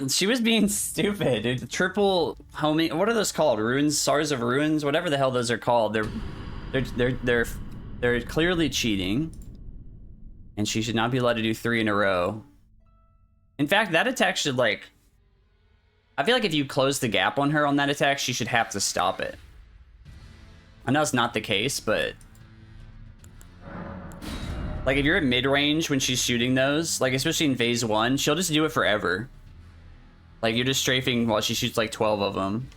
She was being stupid, dude. The triple homing. What are those called? Ruins, Stars of Ruins, whatever the hell those are called. They're clearly cheating, and she should not be allowed to do 3 in a row. In fact, that attack should like. I feel like if you close the gap on her on that attack, she should have to stop it. I know it's not the case, but like if you're at mid range when she's shooting those, like especially in phase 1, she'll just do it forever. Like, you're just strafing while she shoots like 12 of them.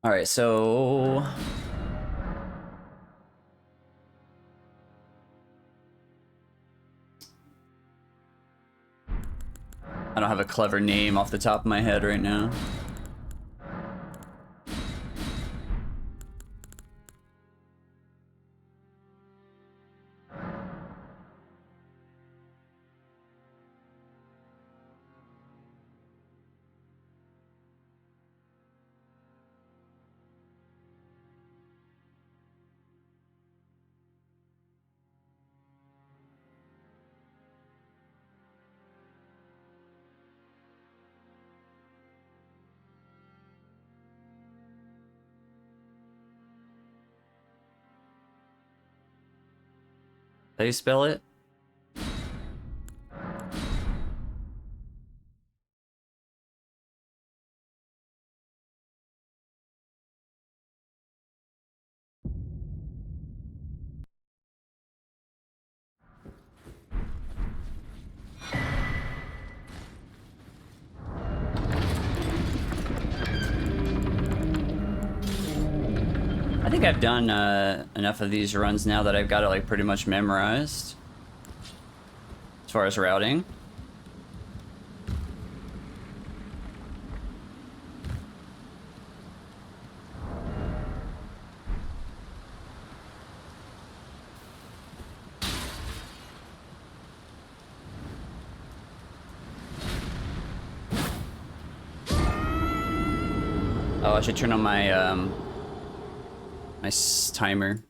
Alright, so... I don't have a clever name off the top of my head right now. How do you spell it? I think I've done enough of these runs now that I've got it like pretty much memorized as far as routing. Oh, I should turn on my timer.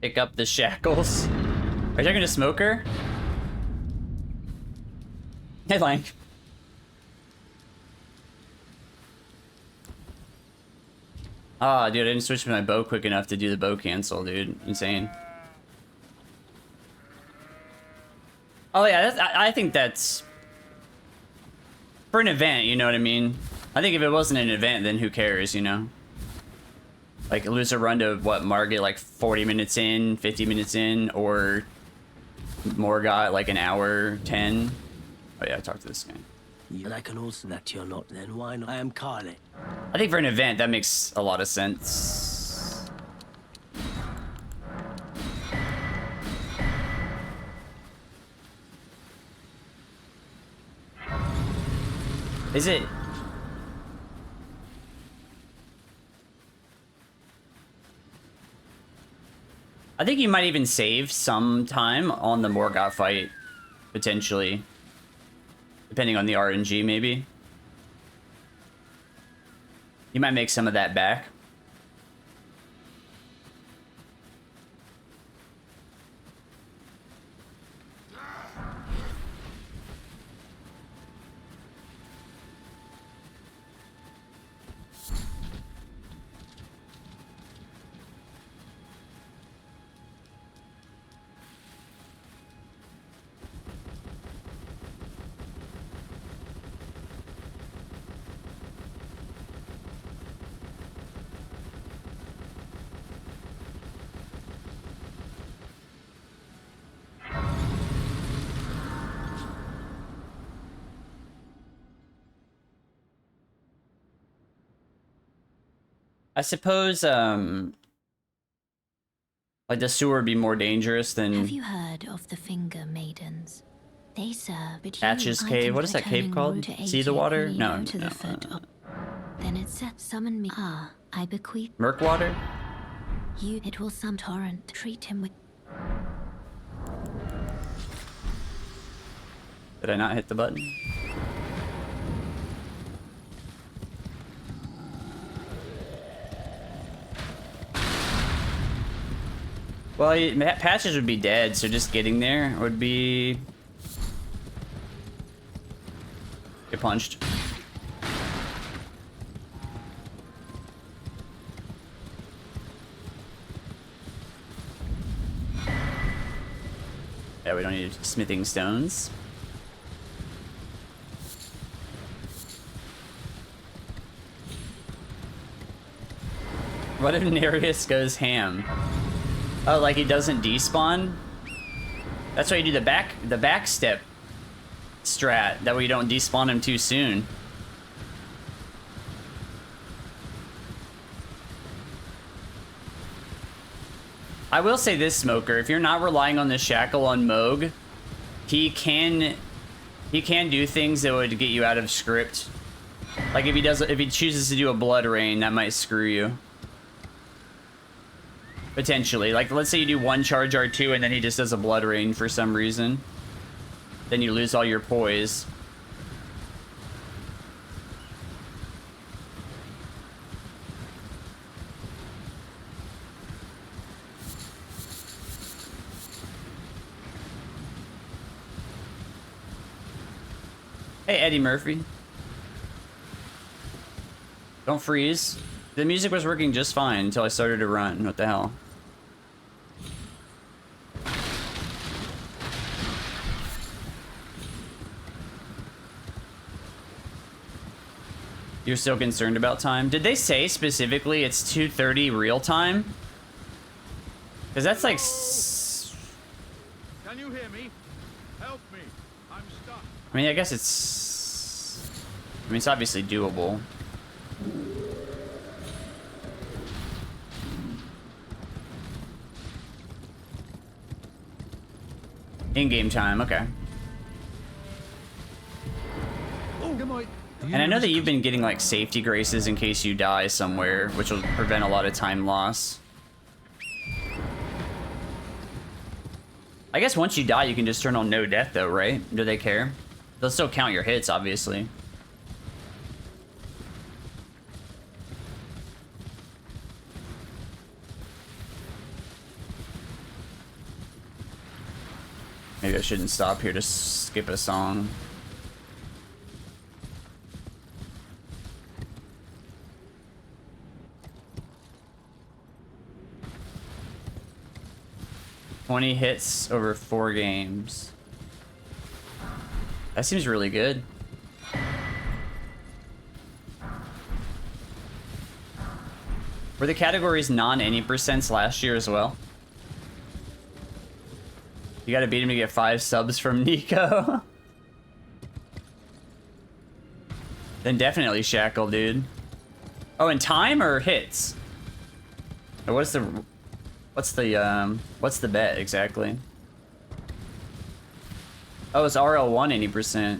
Pick up the shackles. Are you talking to Smoker? Headline. Ah, dude, I didn't switch my bow quick enough to do the bow cancel, dude. Insane. Oh yeah, I think that's for an event, you know what I mean? I think if it wasn't an event, then who cares, you know? Like, lose a run to, what, Margit, like 40 minutes in, 50 minutes in, or Morgott, like an hour, 10. Oh yeah, talk to this guy. And I can also that you're not, then why not? I am Carly. I think for an event, that makes a lot of sense. Is it... I think you might even save some time on the Morgott fight, potentially. Depending on the RNG, maybe. You might make some of that back. I suppose, like the sewer would be more dangerous than... Have you heard of the Finger Maidens? They serve, but Patches I Cave. can What is that cave returning called? Rota See the AG water? Reno No, to no. the foot of... Then it said, summon me. Ah, I bequeath Murkwater? you. It will some torrent. Treat him with... Did I not hit the button? Well, Patches would be dead, so just getting there would be... Get punched. Yeah, we don't need smithing stones. What if Nereus goes ham? Oh, like he doesn't despawn? That's why you do the back step strat. That way you don't despawn him too soon. I will say this, Smoker, if you're not relying on the shackle on Mohg, he can do things that would get you out of script. Like if he chooses to do a blood rain, that might screw you. Potentially. Like let's say you do one charge R2 and then he just does a blood rain for some reason. Then you lose all your poise. Hey, Eddie Murphy. Don't freeze. The music was working just fine until I started to run. What the hell? You're still concerned about time? Did they say specifically it's 2:30 real time? Because that's like... Can you hear me? Help me. I'm stuck. I mean, I guess it's... I mean, it's obviously doable. In-game time, okay. And I know that you've been getting like safety graces in case you die somewhere, which will prevent a lot of time loss. I guess once you die, you can just turn on no death though, right? Do they care? They'll still count your hits, obviously. Maybe I shouldn't stop here to skip a song. $20 hits over 4 games. That seems really good. Were the categories non-any percents last year as well? You gotta beat him to get 5 subs from Nico. Then definitely Shackle, dude. Oh, in time or hits? Or what's the bet exactly? Oh, it's RL1 80%.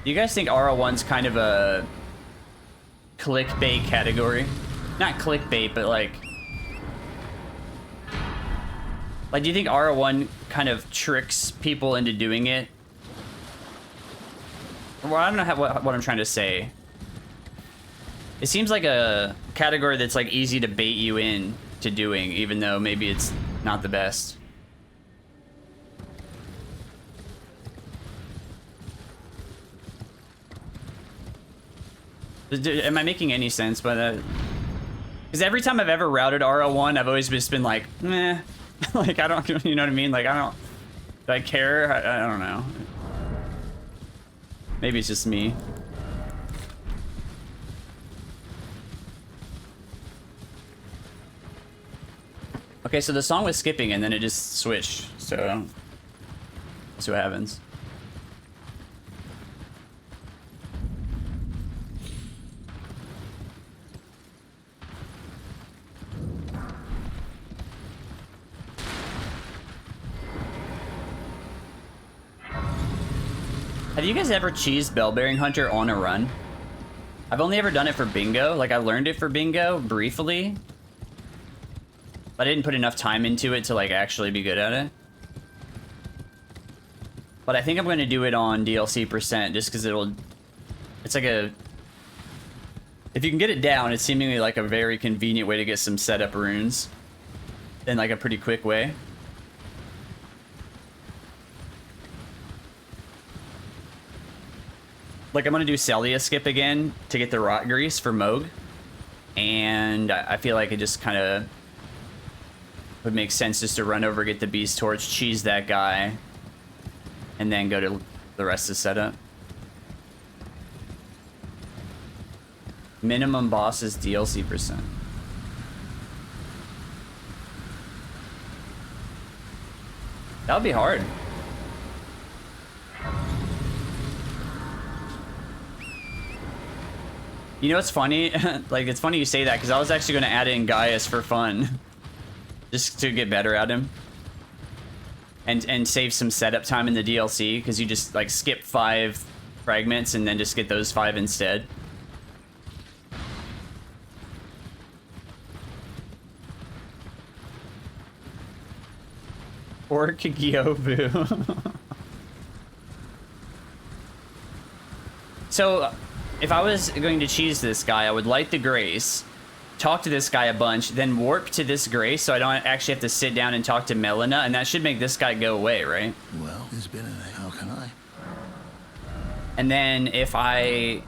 Do you guys think RL1's kind of a clickbait category? Not clickbait, but like do you think RL1 kind of tricks people into doing it? Well, I don't know what I'm trying to say. It seems like a category that's like easy to bait you in to doing, even though maybe it's not the best. Am I making any sense by that? Because every time I've ever routed RL1, I've always just been like, meh. Like, I don't, you know what I mean? Like, do I care? I don't know. Maybe it's just me. Okay, so the song was skipping and then it just switched, so let's see what happens. Have you guys ever cheesed Bellbearing Hunter on a run? I've only ever done it for bingo. Like, I learned it for bingo briefly. But I didn't put enough time into it to, like, actually be good at it. But I think I'm going to do it on DLC percent just because it'll... It's like a... If you can get it down, it's seemingly like a very convenient way to get some setup runes. In, like, a pretty quick way. Like, I'm going to do Celia skip again to get the rot grease for Mohg. And I feel like it just kind of would make sense just to run over, get the Beast Torch, cheese that guy, and then go to the rest of the setup. Minimum bosses DLC percent. That would be hard. You know what's funny? Like, it's funny you say that, because I was actually going to add in Gaius for fun. Just to get better at him. And save some setup time in the DLC, because you just, like, skip 5 fragments and then just get those 5 instead. Or Kigyobu. So... If I was going to cheese this guy, I would light the Grace, talk to this guy a bunch, then warp to this Grace so I don't actually have to sit down and talk to Melina, and that should make this guy go away, right? Well, there's been a... How can I? And then if I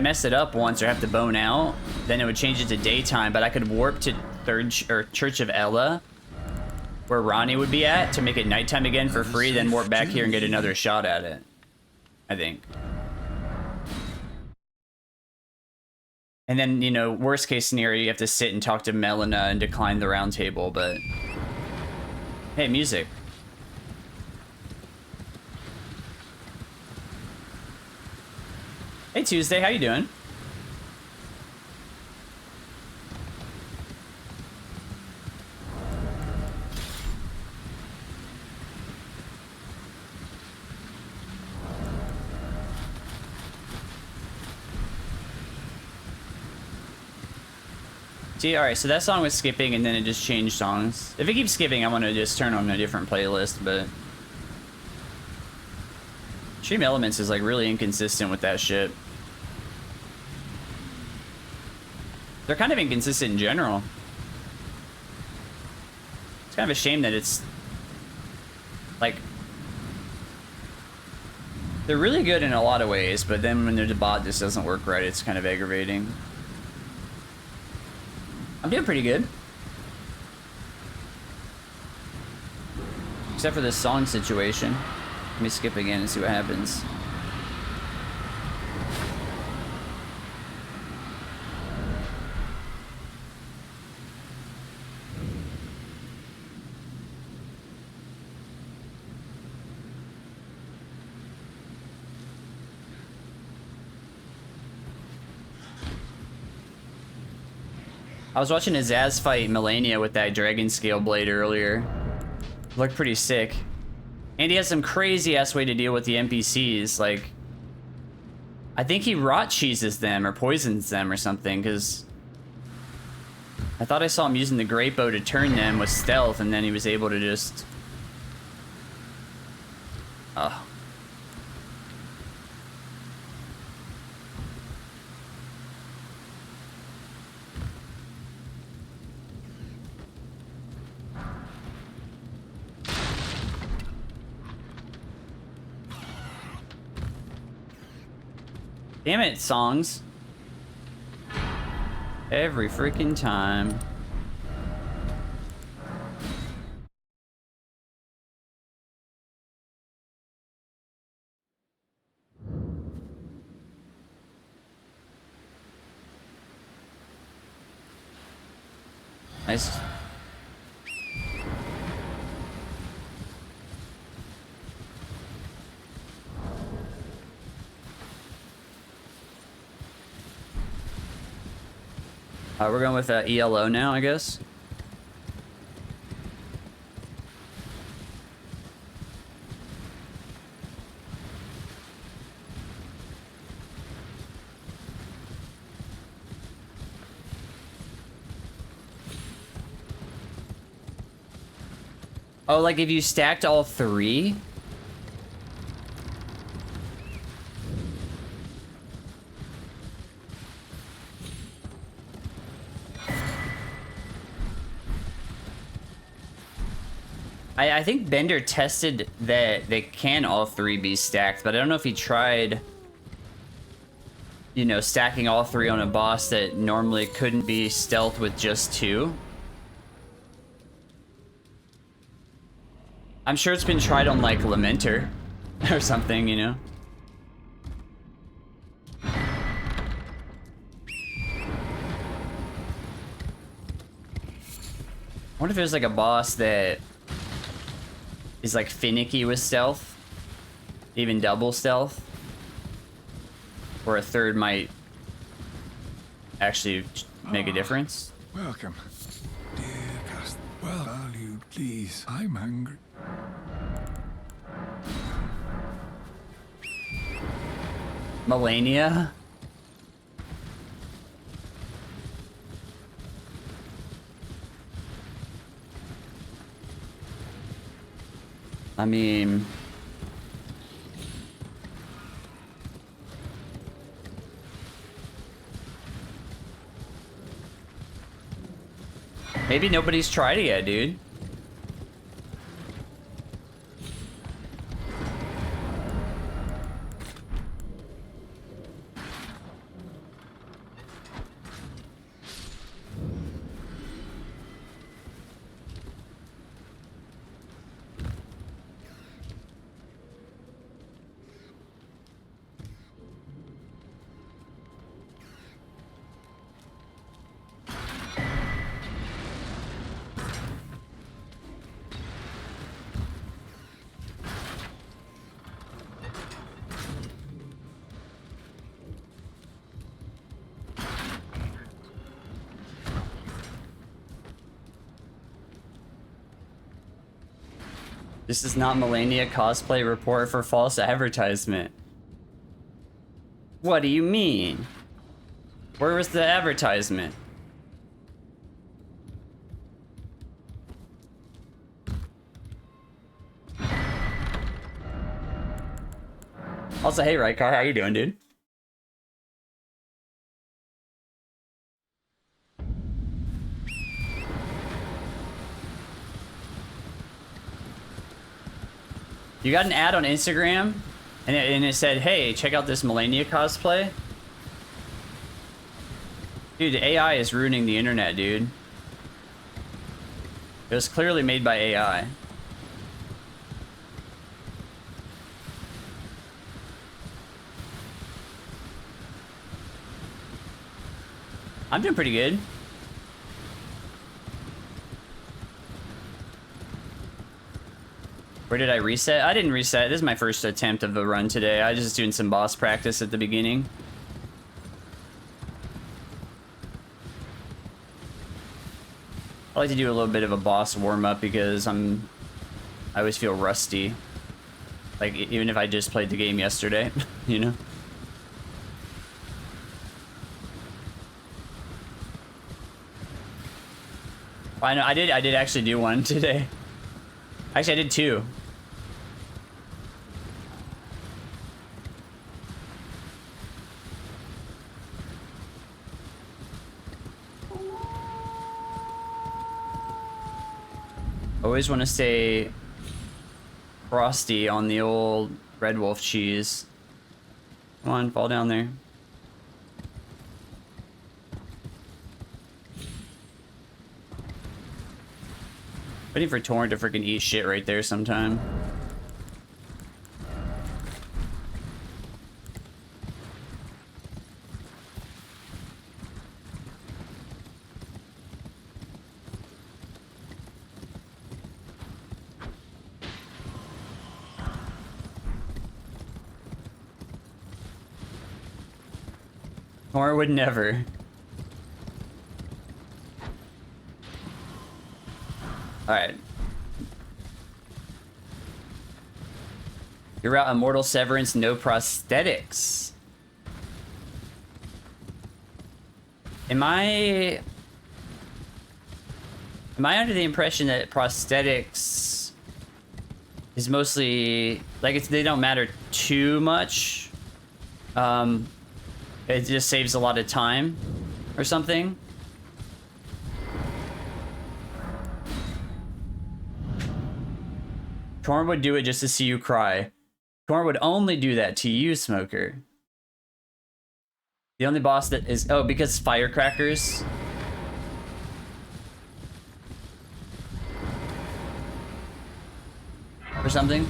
mess it up once or have to bone out, then it would change it to daytime, but I could warp to Church of Ella, where Ronnie would be at, to make it nighttime again for free, then warp back here and get another shot at it. I think. And then, you know, worst case scenario, you have to sit and talk to Melina and decline the round table, but... Hey, music. Hey, Tuesday, how you doing? See, alright, so that song was skipping and then it just changed songs. If it keeps skipping, I want to just turn on a different playlist, but... Stream Elements is like really inconsistent with that shit. They're kind of inconsistent in general. It's kind of a shame that it's... Like... They're really good in a lot of ways, but then when the bot just doesn't work right, it's kind of aggravating. I'm doing pretty good. Except for this song situation. Let me skip again and see what happens. I was watching Azaz fight Malenia with that dragon scale blade earlier. Looked pretty sick. And he has some crazy ass way to deal with the NPCs. Like, I think he rot cheeses them or poisons them or something, because I thought I saw him using the great bow to turn them with stealth, and then he was able to just... Oh. Damn it, songs. Every freaking time. Nice. We're going with ELO now, I guess. Oh, like if you stacked all three? I think Bender tested that they can all three be stacked, but I don't know if he tried, you know, stacking all three on a boss that normally couldn't be stealth with just two. I'm sure it's been tried on like Lamenter or something, you know. I wonder if there's like a boss that is like finicky with stealth, even double stealth, or a third might actually make a difference. Welcome. Dear cast, well valued, please. I'm hungry. Malenia? I mean... maybe nobody's tried it yet, dude. This is not Malenia cosplay report for false advertisement. What do you mean? Where was the advertisement? Also, hey Rykard, how you doing, dude? You got an ad on Instagram, and it said, hey, check out this Malenia cosplay. Dude, AI is ruining the internet, dude. It was clearly made by AI. I'm doing pretty good. Where did I reset? I didn't reset. This is my first attempt of the run today. I was just doing some boss practice at the beginning. I like to do a little bit of a boss warm-up because I always feel rusty. Like, even if I just played the game yesterday, you know? I know, I did actually do one today. Actually, I did two. Always want to stay frosty on the old Redwolf cheese. Come on, fall down there. Waiting for Torrent to freaking eat shit right there sometime. Torrent would never. Alright. You're out Immortal Severance, no prosthetics. Am I under the impression that prosthetics is mostly like they don't matter too much. It just saves a lot of time or something. Torn would do it just to see you cry. Torn would only do that to you, Smoker. The only boss that is... Oh, because firecrackers. Or something.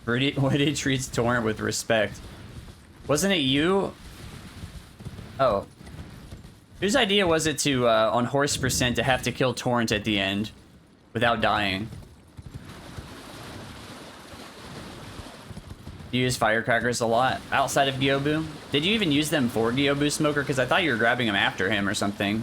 Woody treats Torrent with respect. Wasn't it you? Oh. Whose idea was it to, on horse percent, to have to kill Torrent at the end without dying? You use firecrackers a lot outside of Gyobu? Did you even use them for Gyobu, Smoker? Because I thought you were grabbing them after him or something.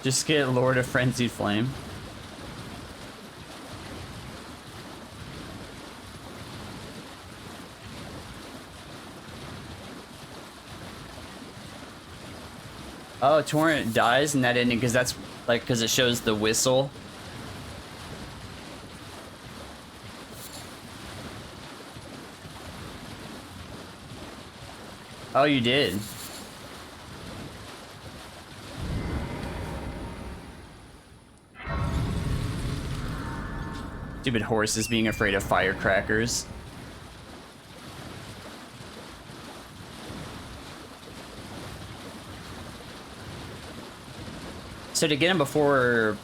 Just get Lord of Frenzied Flame. Oh, Torrent dies in that ending because that's like because it shows the whistle. Oh, you did. Stupid horses being afraid of firecrackers. So to get him before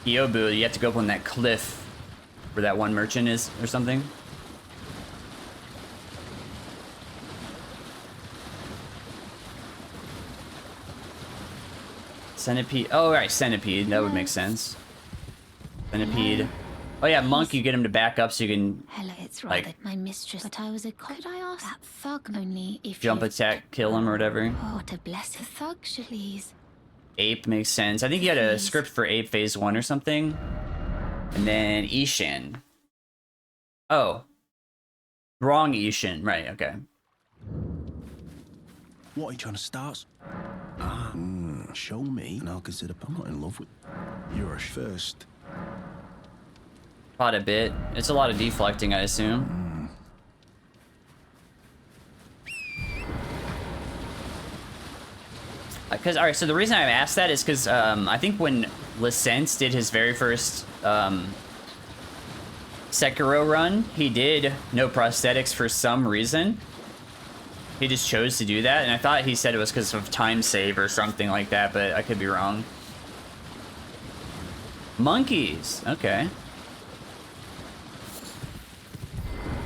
Gyobu, you have to go up on that cliff where that one merchant is or something. Centipede. Oh, right, Centipede. That would make sense. Centipede. Oh yeah, Monk, you get him to back up so you can Hello, it's rather like my mistress, but I was a could I ask that thug only if jump you... attack, kill him or whatever. Oh, to bless the thug, please. Ape makes sense. I think you had a script for Ape Phase 1 or something. And then Ishin. Oh. Wrong Ishin. Right, okay. What are you trying to start? Show me, and I'll consider. I'm not in love with. You're a first. Quite a bit. It's a lot of deflecting, I assume. Because, alright, so the reason I asked that is because I think when Licence did his very first Sekiro run, he did no prosthetics for some reason. He just chose to do that, and I thought he said it was because of time save or something like that, but I could be wrong. Monkeys! Okay.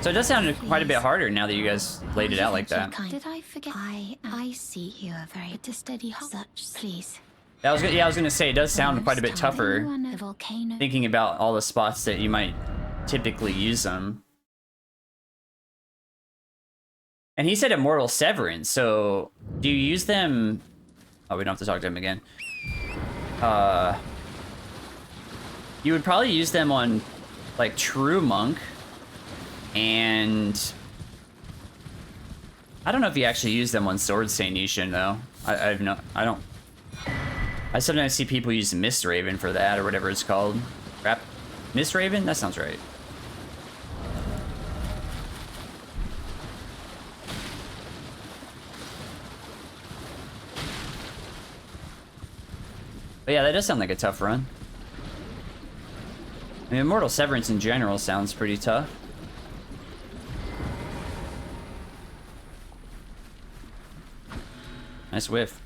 So it does sound quite a bit harder now that you guys laid it out like that. Did I forget? I see you are very to steady such, please. I was gonna say it does sound quite a bit tougher. The volcano. Thinking about all the spots that you might typically use them. And he said Immortal Severance, so do you use them? Oh, we don't have to talk to him again. You would probably use them on like True Monk. And I don't know if you actually use them on Sword Saint Ishin though. I sometimes see people use Mist Raven for that or whatever it's called. Mist Raven? That sounds right. But yeah, that does sound like a tough run. I mean, Immortal Severance in general sounds pretty tough. Nice whiff.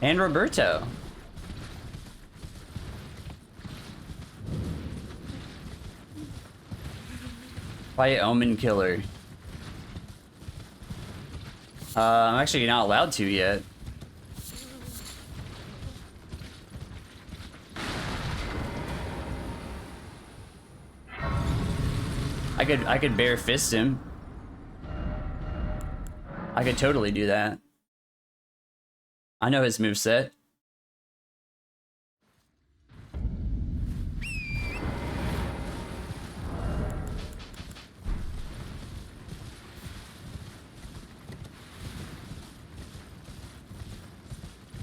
And Roberto. Quiet Omen Killer. I'm actually not allowed to yet. I could bare fist him. I could totally do that. I know his moveset.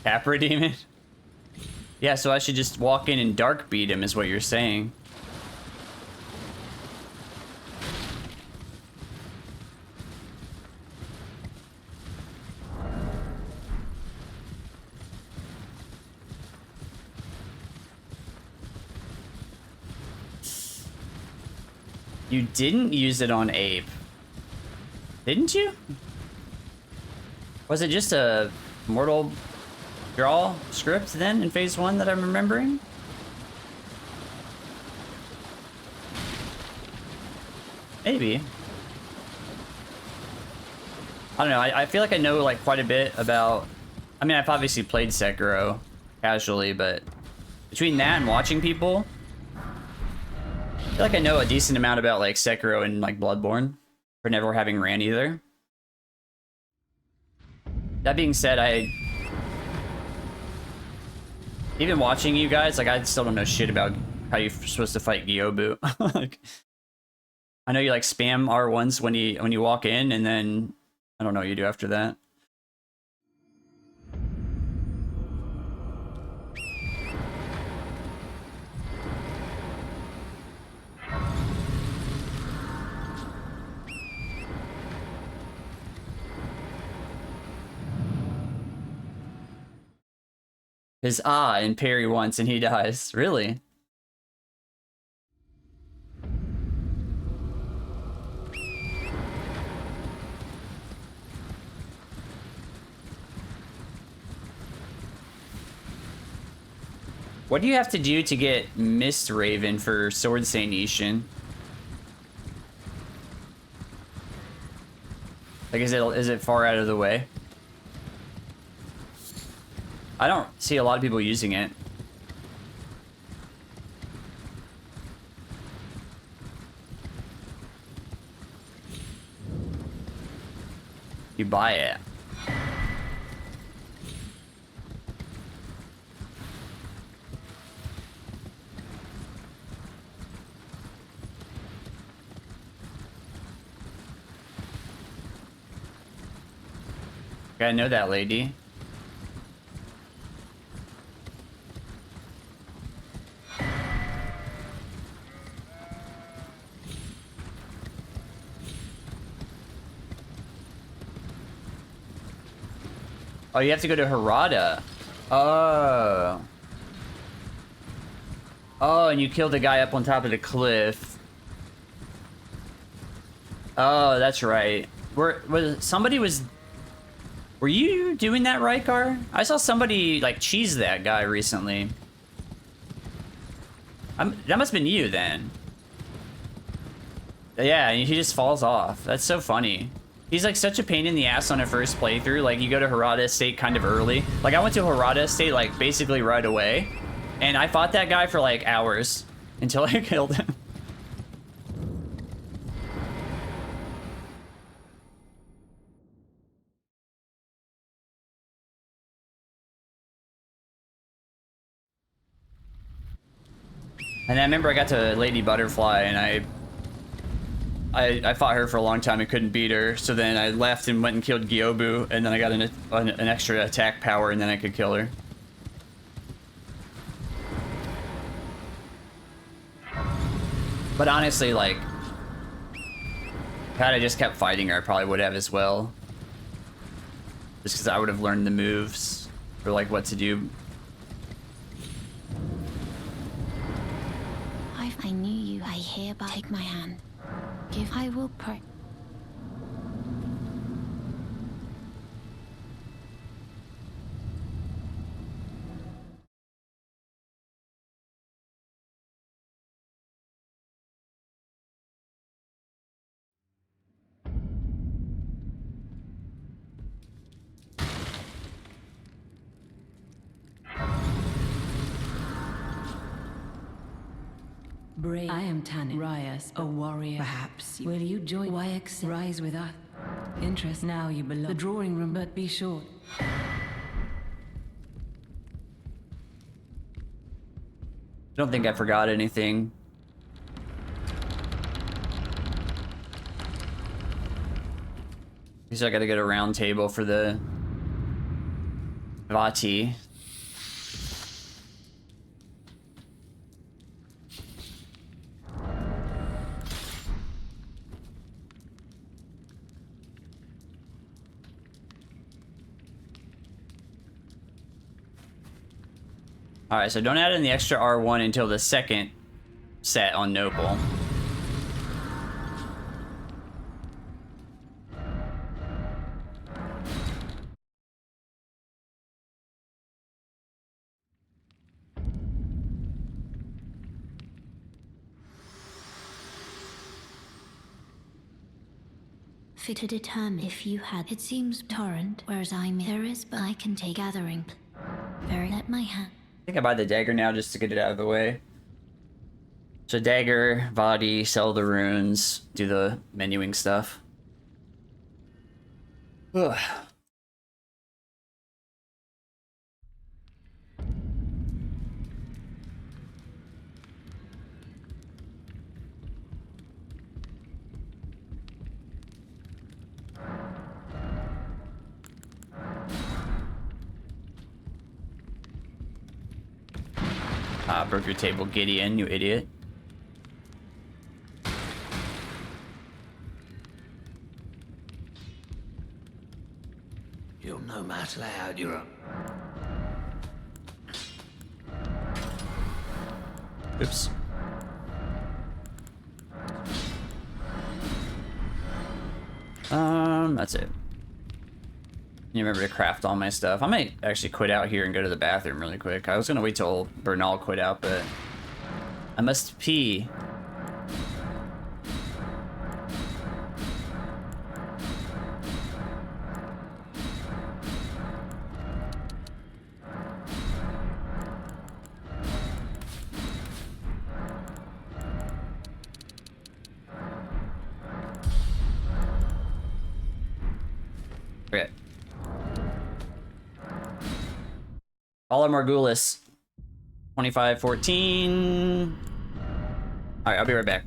Capra Demon? Yeah, so I should just walk in and dark beat him is what you're saying. You didn't use it on Abe. Didn't you? Was it just a mortal draw script then in phase 1 that I'm remembering? Maybe. I don't know. I feel like I know like quite a bit about... I mean, I've obviously played Sekiro casually, but between that and watching people, I feel like I know a decent amount about like Sekiro and like Bloodborne for never having ran either. That being said, even watching you guys, like I still don't know shit about how you're supposed to fight Gyobu. Like, I know you like spam R1s when you walk in, and then I don't know what you do after that. His and parry once and he dies. Really? What do you have to do to get Mist Raven for Sword Saint Ishin? Like, is it far out of the way? I don't see a lot of people using it. You buy it. I know that lady. Oh, you have to go to Harada. Oh. Oh, and you killed the guy up on top of the cliff. Oh, that's right. Were you doing that, Rykard? I saw somebody like cheese that guy recently. That must have been you then. Yeah, and he just falls off. That's so funny. He's like such a pain in the ass on a first playthrough. Like, you go to Harada Estate kind of early. Like, I went to Harada Estate like basically right away, and I fought that guy for like hours until I killed him. And I remember I got to Lady Butterfly, and I fought her for a long time and couldn't beat her. So then I left and went and killed Gyobu, and then I got an extra attack power, and then I could kill her. But honestly, like, had I just kept fighting her, I probably would have as well. Just because I would have learned the moves or like what to do. I knew you. I hereby take my hand. I will pray. Brave. I am Tanit Ryas, a warrior. Perhaps. Will you join YX? Rise with us. Interest now you belong. The drawing room, but be short. I don't think I forgot anything. Guess I gotta get a round table for the Vati. Alright, so don't add in the extra R1 until the second set on Noble. Fit to determine if you had. It seems torrent, whereas there is, but I can take gathering. Very let my hand. I think I buy the dagger now just to get it out of the way. So dagger, Vati, sell the runes, do the menuing stuff. Ugh. Ah, broke your table, Gideon, you idiot. You'll no match loud, you're up. Oops. That's it. You remember to craft all my stuff. I might actually quit out here and go to the bathroom really quick. I was gonna wait till Bernal quit out, but I must pee. Okay. Paula Margulis, 2514. All right, I'll be right back.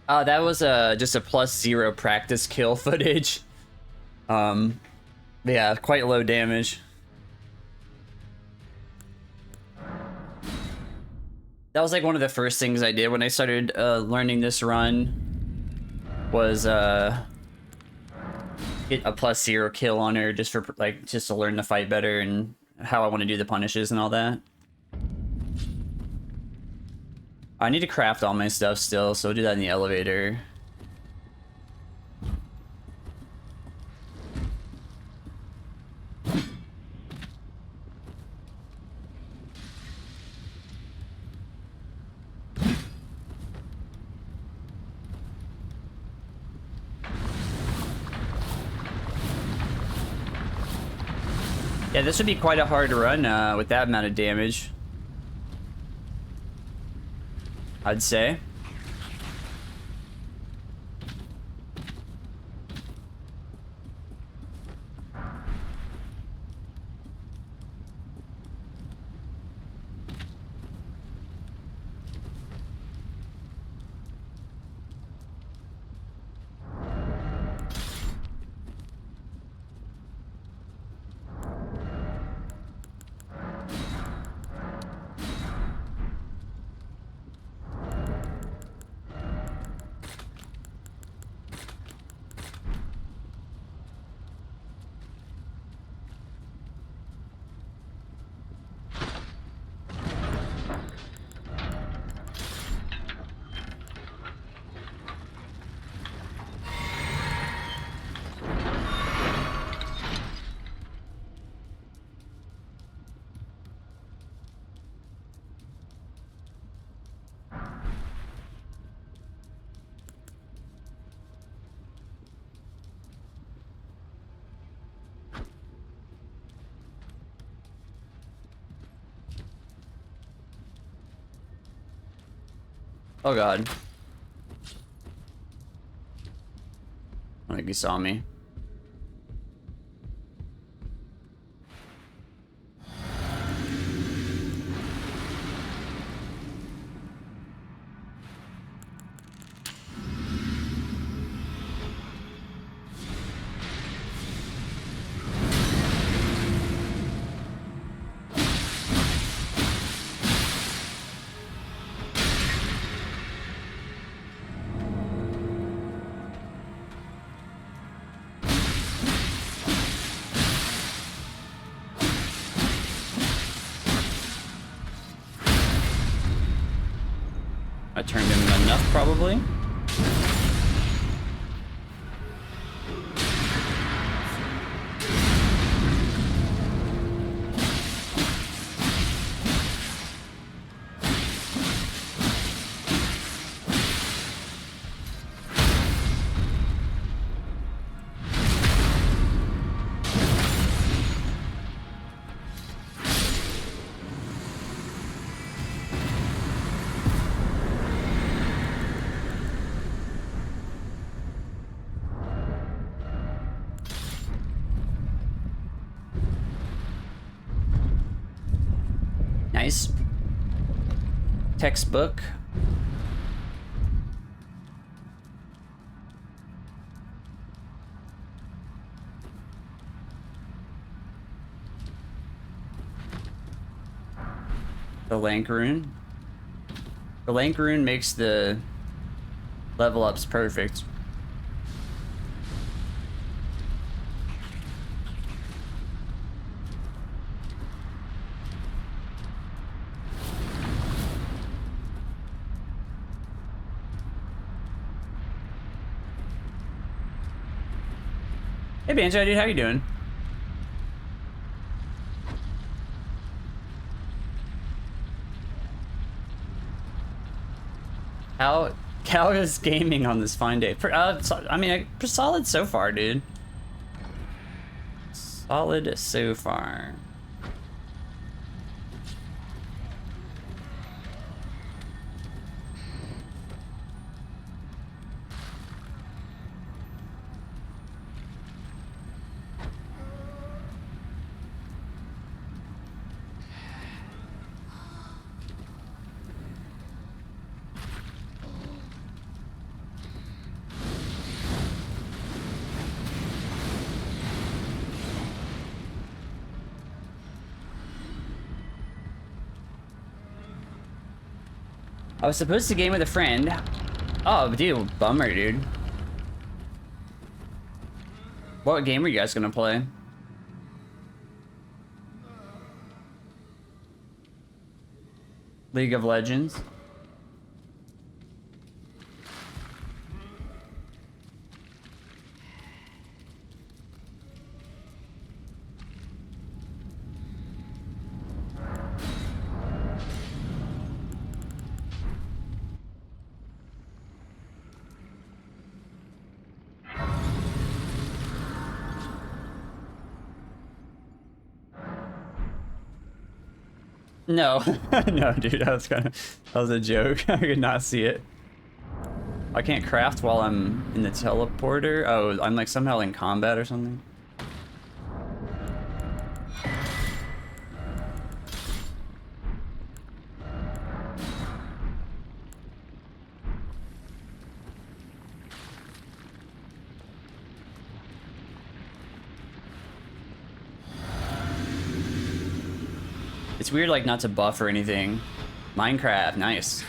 That was just a +0 practice kill footage. Yeah, quite low damage. That was like one of the first things I did when I started learning this run. Was get a +0 kill on her just for like just to learn to fight better and how I want to do the punishes and all that. I need to craft all my stuff still, so I'll do that in the elevator. Yeah, this would be quite a hard run with that amount of damage, I'd say. Oh god. I think he saw me. I turned him enough, probably. Nice. Textbook. The Lank Rune. The Lank Rune makes the level ups perfect. Hey Banjo, dude, how you doing? How is gaming on this fine day? I mean, solid so far, dude. Solid so far. I was supposed to game with a friend. Oh, dude, bummer, dude. What game are you guys gonna play? League of Legends. No, no, dude, that was a joke. I could not see it. I can't craft while I'm in the teleporter. Oh, I'm like somehow in combat or something. It's weird, like, not to buff or anything. Minecraft, nice.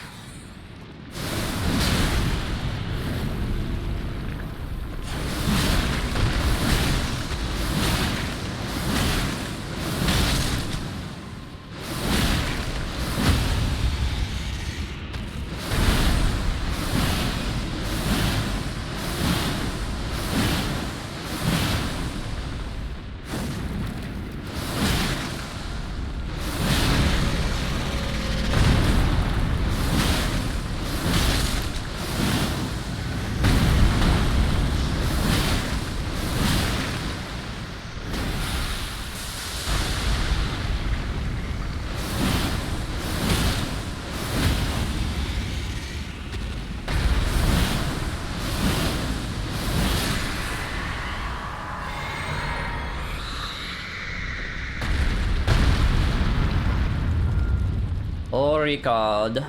Rykard.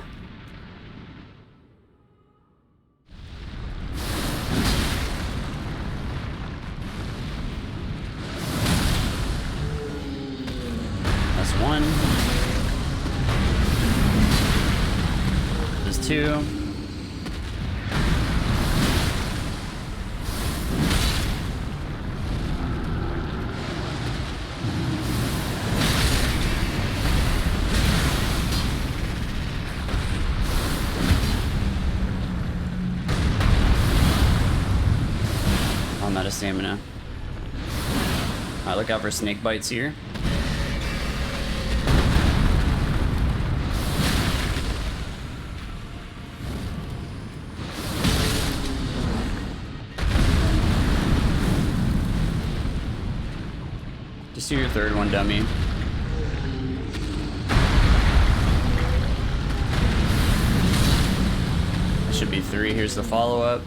That's one. There's two. Out of stamina. Alright, look out for snake bites here. Just do your third one, dummy. That should be three. Here's the follow-up.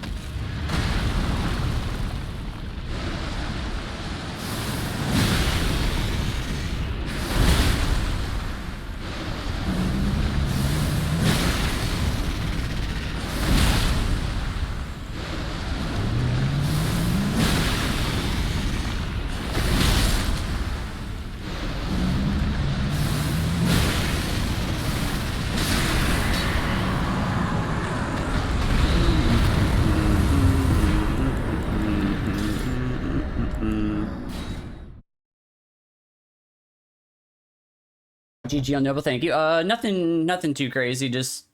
GG on Noble, thank you. Nothing too crazy. Just,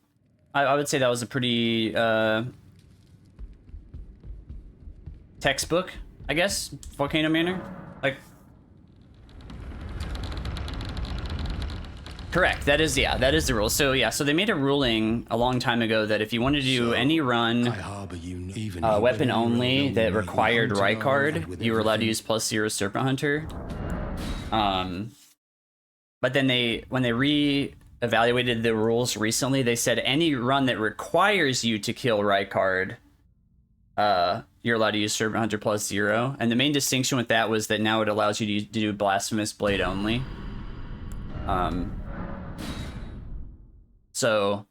I would say that was a pretty textbook, I guess, Volcano Manor. Like, correct. That is, yeah, that is the rule. So yeah, so they made a ruling a long time ago that if you wanted to do any run weapon only that required Rykard, you were allowed to use +0 Serpent Hunter. But then when they re-evaluated the rules recently, they said any run that requires you to kill Rykard, you're allowed to use Serpent Hunter +0. And the main distinction with that was that now it allows you to do Blasphemous Blade only. So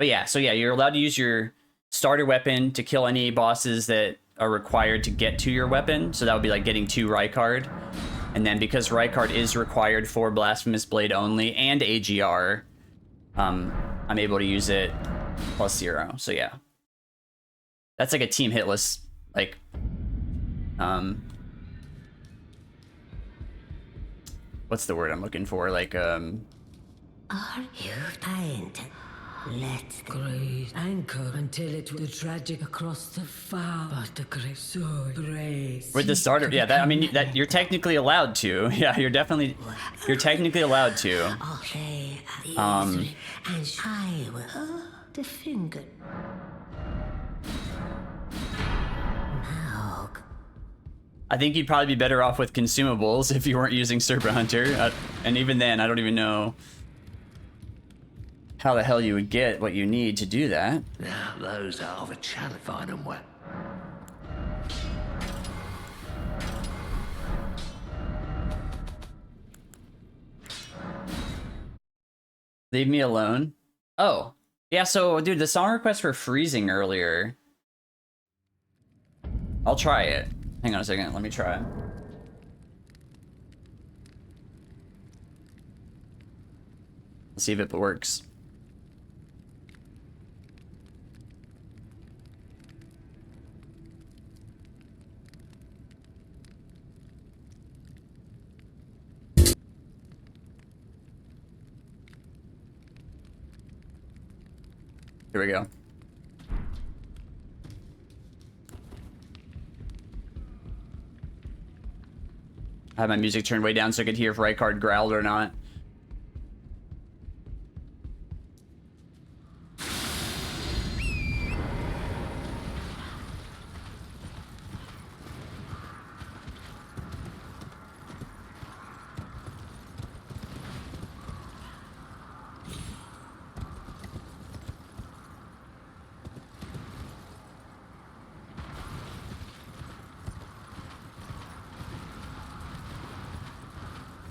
yeah, you're allowed to use your starter weapon to kill any bosses that are required to get to your weapon. So that would be like getting to Rykard. And then because Rykard is required for Blasphemous Blade only and AGR, I'm able to use it +0. So yeah. That's like a Team Hitless, like, what's the word I'm looking for? Like, Are you kind? Let grace anchor until it will tragic across the far, but the great sword grace. with the starter, yeah, that, I mean, that you're technically allowed to. Yeah, you're technically allowed to. I'll play and I will the finger. Mohg. I think you'd probably be better off with consumables if you weren't using Serpent Hunter. And even then, I don't even know how the hell you would get what you need to do that. Now, those are of a challenge. Find them well. Leave me alone. Oh, yeah, so, dude, the song request for freezing earlier. I'll try it. Hang on a second, let me try. Let's see if it works. Here we go. I have my music turned way down so I could hear if Rykard growled or not.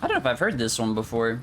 I don't know if I've heard this one before.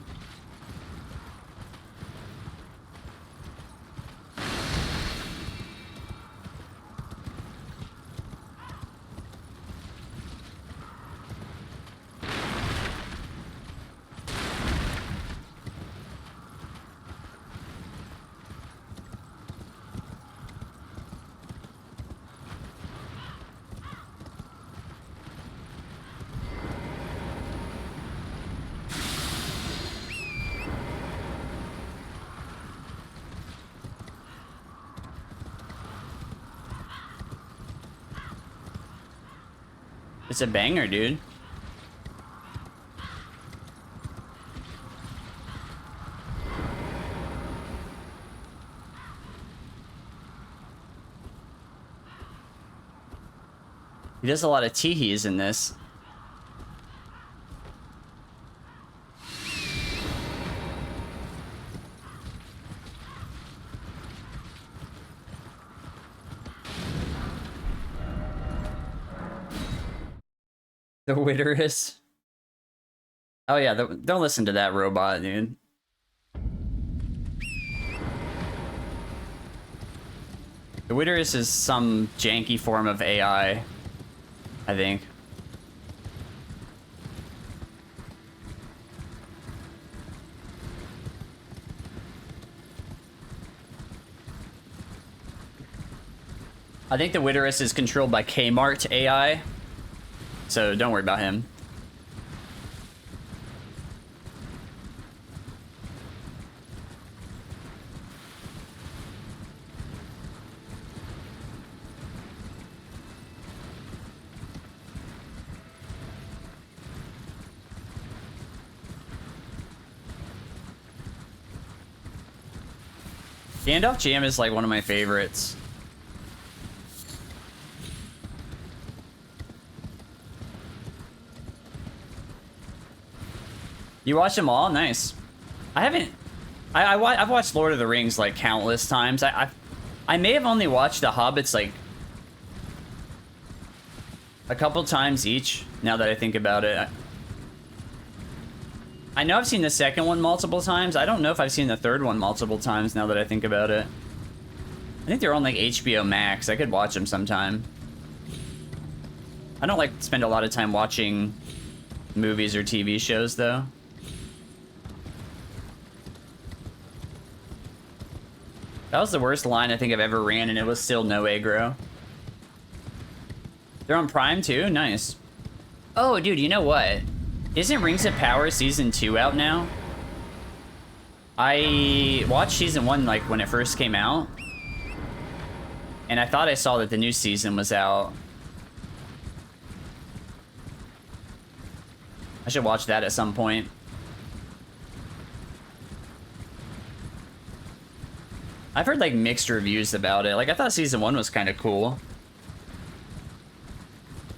It's a banger, dude. He does a lot of teehees in this. The Witteress. Oh yeah, don't listen to that robot, dude. The Witteress is some janky form of AI, I think. I think the Witteress is controlled by Kmart AI. So don't worry about him. Gandalf Jam is like one of my favorites. You watch them all? Nice. I haven't. I've watched Lord of the Rings like countless times. I may have only watched The Hobbits like a couple times each. Now that I think about it, I know I've seen the second one multiple times. I don't know if I've seen the third one multiple times. Now that I think about it, I think they're on like HBO Max. I could watch them sometime. I don't like to spend a lot of time watching movies or TV shows though. That was the worst line I think I've ever ran, and it was still no aggro. They're on Prime too? Nice. Oh, dude, you know what? Isn't Rings of Power Season 2 out now? I watched Season 1 like when it first came out. And I thought I saw that the new season was out. I should watch that at some point. I've heard like mixed reviews about it. Like I thought Season 1 was kind of cool.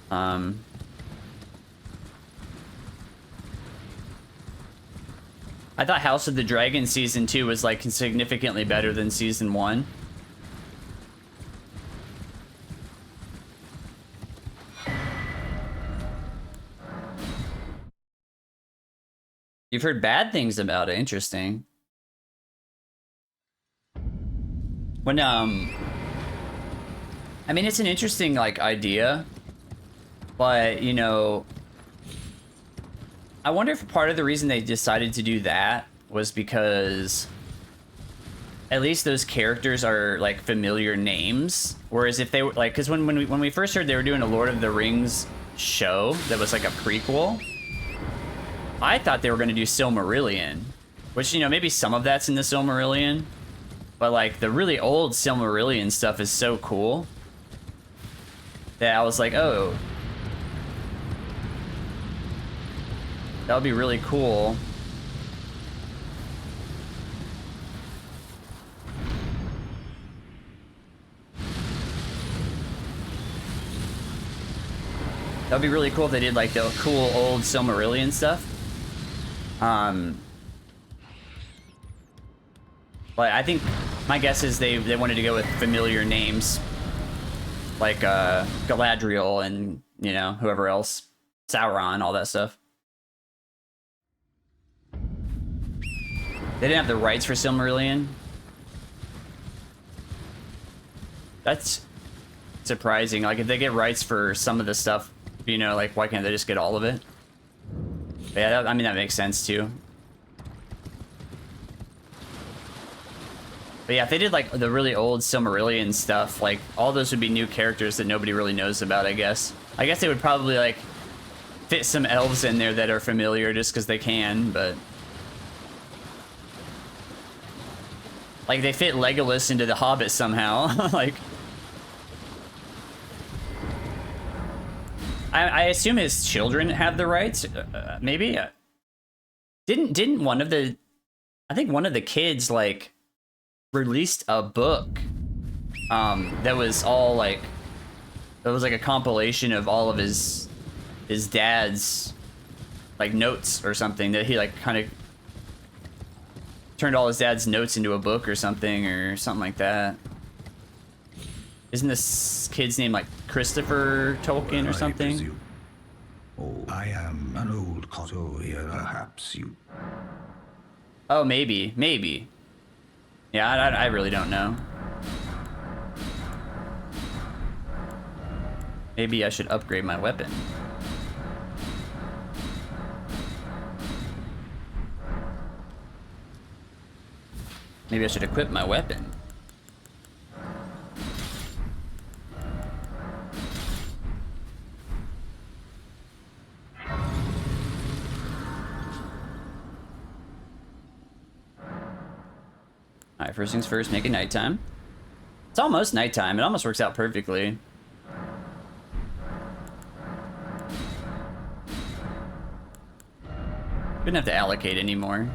I thought House of the Dragon Season 2 was like significantly better than Season 1. You've heard bad things about it. Interesting. When, I mean, it's an interesting, like, idea. But, you know, I wonder if part of the reason they decided to do that was because at least those characters are, like, familiar names. Whereas if they were, like, because when we first heard they were doing a Lord of the Rings show that was, like, a prequel, I thought they were going to do Silmarillion, which, you know, maybe some of that's in the Silmarillion, but like the really old Silmarillion stuff is so cool that I was like, oh, that would be really cool. That would be really cool if they did like the cool old Silmarillion stuff. But I think my guess is they wanted to go with familiar names like Galadriel and, you know, whoever else, Sauron, all that stuff. They didn't have the rights for Silmarillion. That's surprising. Like if they get rights for some of the stuff, you know, like why can't they just get all of it? But yeah, I mean that makes sense too. But yeah, if they did like the really old Silmarillion stuff, like all those would be new characters that nobody really knows about, I guess. I guess they would probably like fit some elves in there that are familiar just because they can, but like they fit Legolas into the Hobbit somehow. Like I assume his children have the rights. Maybe didn't one of the, I think one of the kids like released a book that was all like, it was like a compilation of all of his dad's like notes or something, that he like kind of turned all his dad's notes into a book or something like that. Isn't this kid's name like Christopher Tolkien or something? Oh, I am an old so perhaps you. Oh, maybe. Yeah, I really don't know. Maybe I should upgrade my weapon. Maybe I should equip my weapon. Alright, first things first, make it nighttime. It's almost nighttime. It almost works out perfectly. Couldn't have to allocate anymore.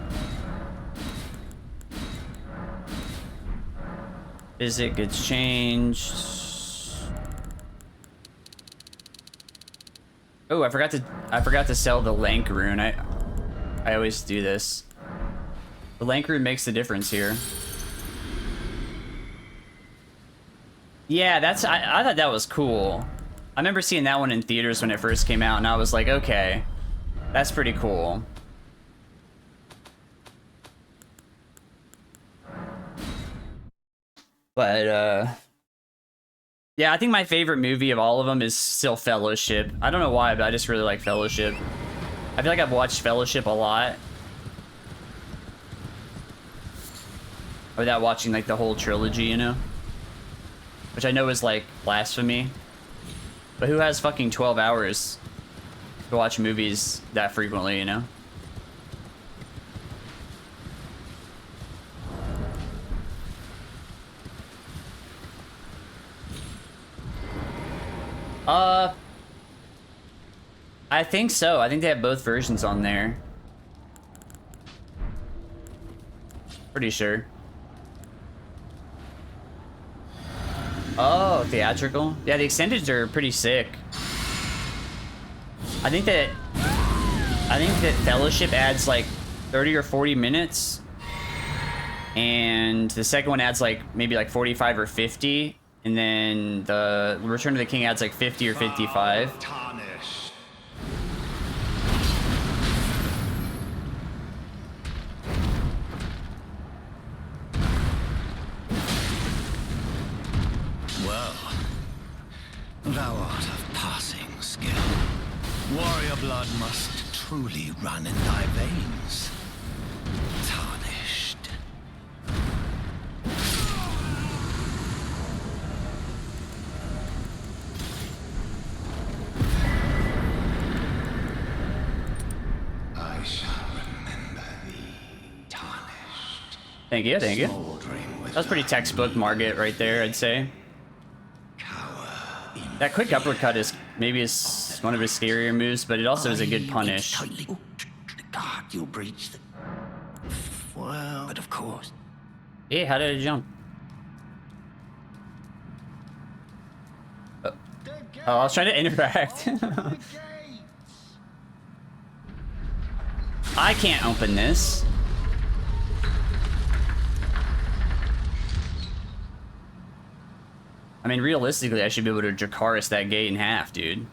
Physic gets changed. Oh, I forgot to sell the Lank rune. I always do this. The Lank rune makes the difference here. Yeah, I thought that was cool. I remember seeing that one in theaters when it first came out, and I was like, okay, that's pretty cool. But, yeah, I think my favorite movie of all of them is still Fellowship. I don't know why, but I just really like Fellowship. I feel like I've watched Fellowship a lot. without watching like the whole trilogy, you know? Which I know is like blasphemy. But who has fucking 12 hours to watch movies that frequently, you know? I think so. I think they have both versions on there. Pretty sure. Oh, theatrical? Yeah, the extendeds are pretty sick. I think that Fellowship adds like 30 or 40 minutes. And the second one adds like maybe like 45 or 50. And then the Return of the King adds like 50 or 55. Well, thou art of passing skill. Warrior blood must truly run in thy veins. Tarnished. I shall remember thee, tarnished. Thank you, thank you. That was pretty textbook Margit right there, I'd say. That quick uppercut is maybe one of his scarier moves, but it also is a good punish. God, you'll breach the... Well, but of course. Hey, how did I jump? Oh, I was trying to interact. I can't open this. I mean, realistically, I should be able to Dracarys that gate in half, dude.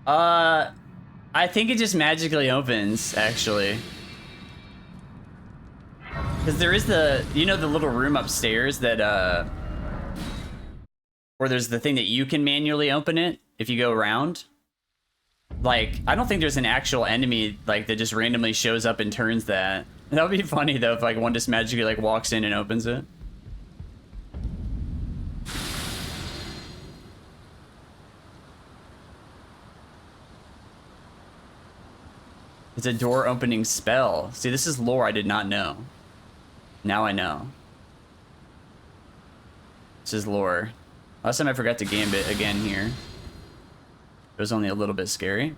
I think it just magically opens, actually. Because there is the, you know, the little room upstairs that, where there's the thing that you can manually open it if you go around. Like, I don't think there's an actual enemy, like, that just randomly shows up and turns that. That would be funny, though, if, like, one just magically, like, walks in and opens it. It's a door opening spell. See, this is lore I did not know. Now I know. This is lore. Last time I forgot to gambit again here. It was only a little bit scary.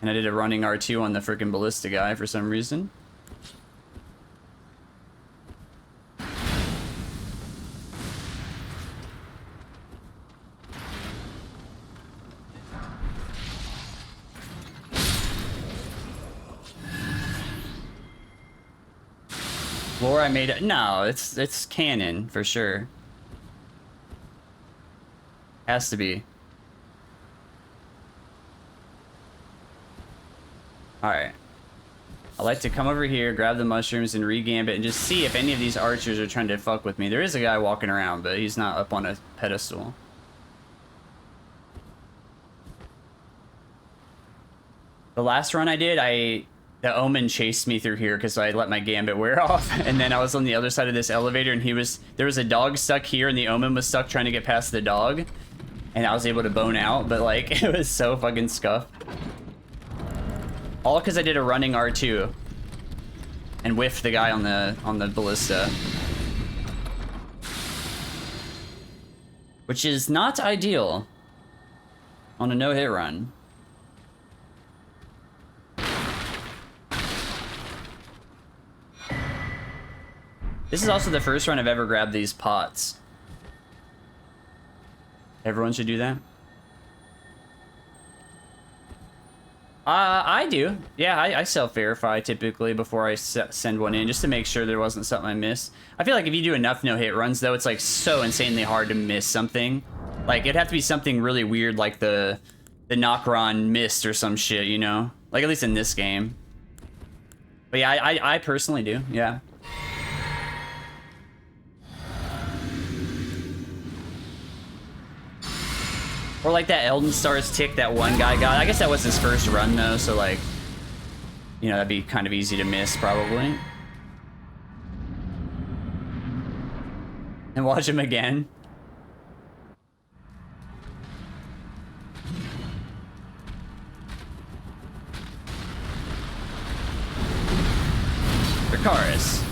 And I did a running R2 on the frickin' ballista guy for some reason. Lore I made it. No, it's canon for sure. Has to be. Alright. I like to come over here, grab the mushrooms, and re-gambit, and just see if any of these archers are trying to fuck with me. There is a guy walking around, but he's not up on a pedestal. The last run I did, the Omen chased me through here because I let my gambit wear off, and then I was on the other side of this elevator, and there was a dog stuck here, and the Omen was stuck trying to get past the dog, and I was able to bone out, but like it was so fucking scuffed. All because I did a running R2 and whiffed the guy on the ballista, which is not ideal on a no-hit run. This is also the first run I've ever grabbed these pots. Everyone should do that. I do. Yeah, I self-verify typically before I send one in, just to make sure there wasn't something I missed. I feel like if you do enough no-hit runs, though, it's like so insanely hard to miss something. Like, it'd have to be something really weird, like the Nokron mist or some shit, you know? Like, at least in this game. But yeah, I personally do. Yeah. Or like that Elden Stars tick that one guy got. I guess that was his first run though, so like, you know, that'd be kind of easy to miss probably. And watch him again. Rykard.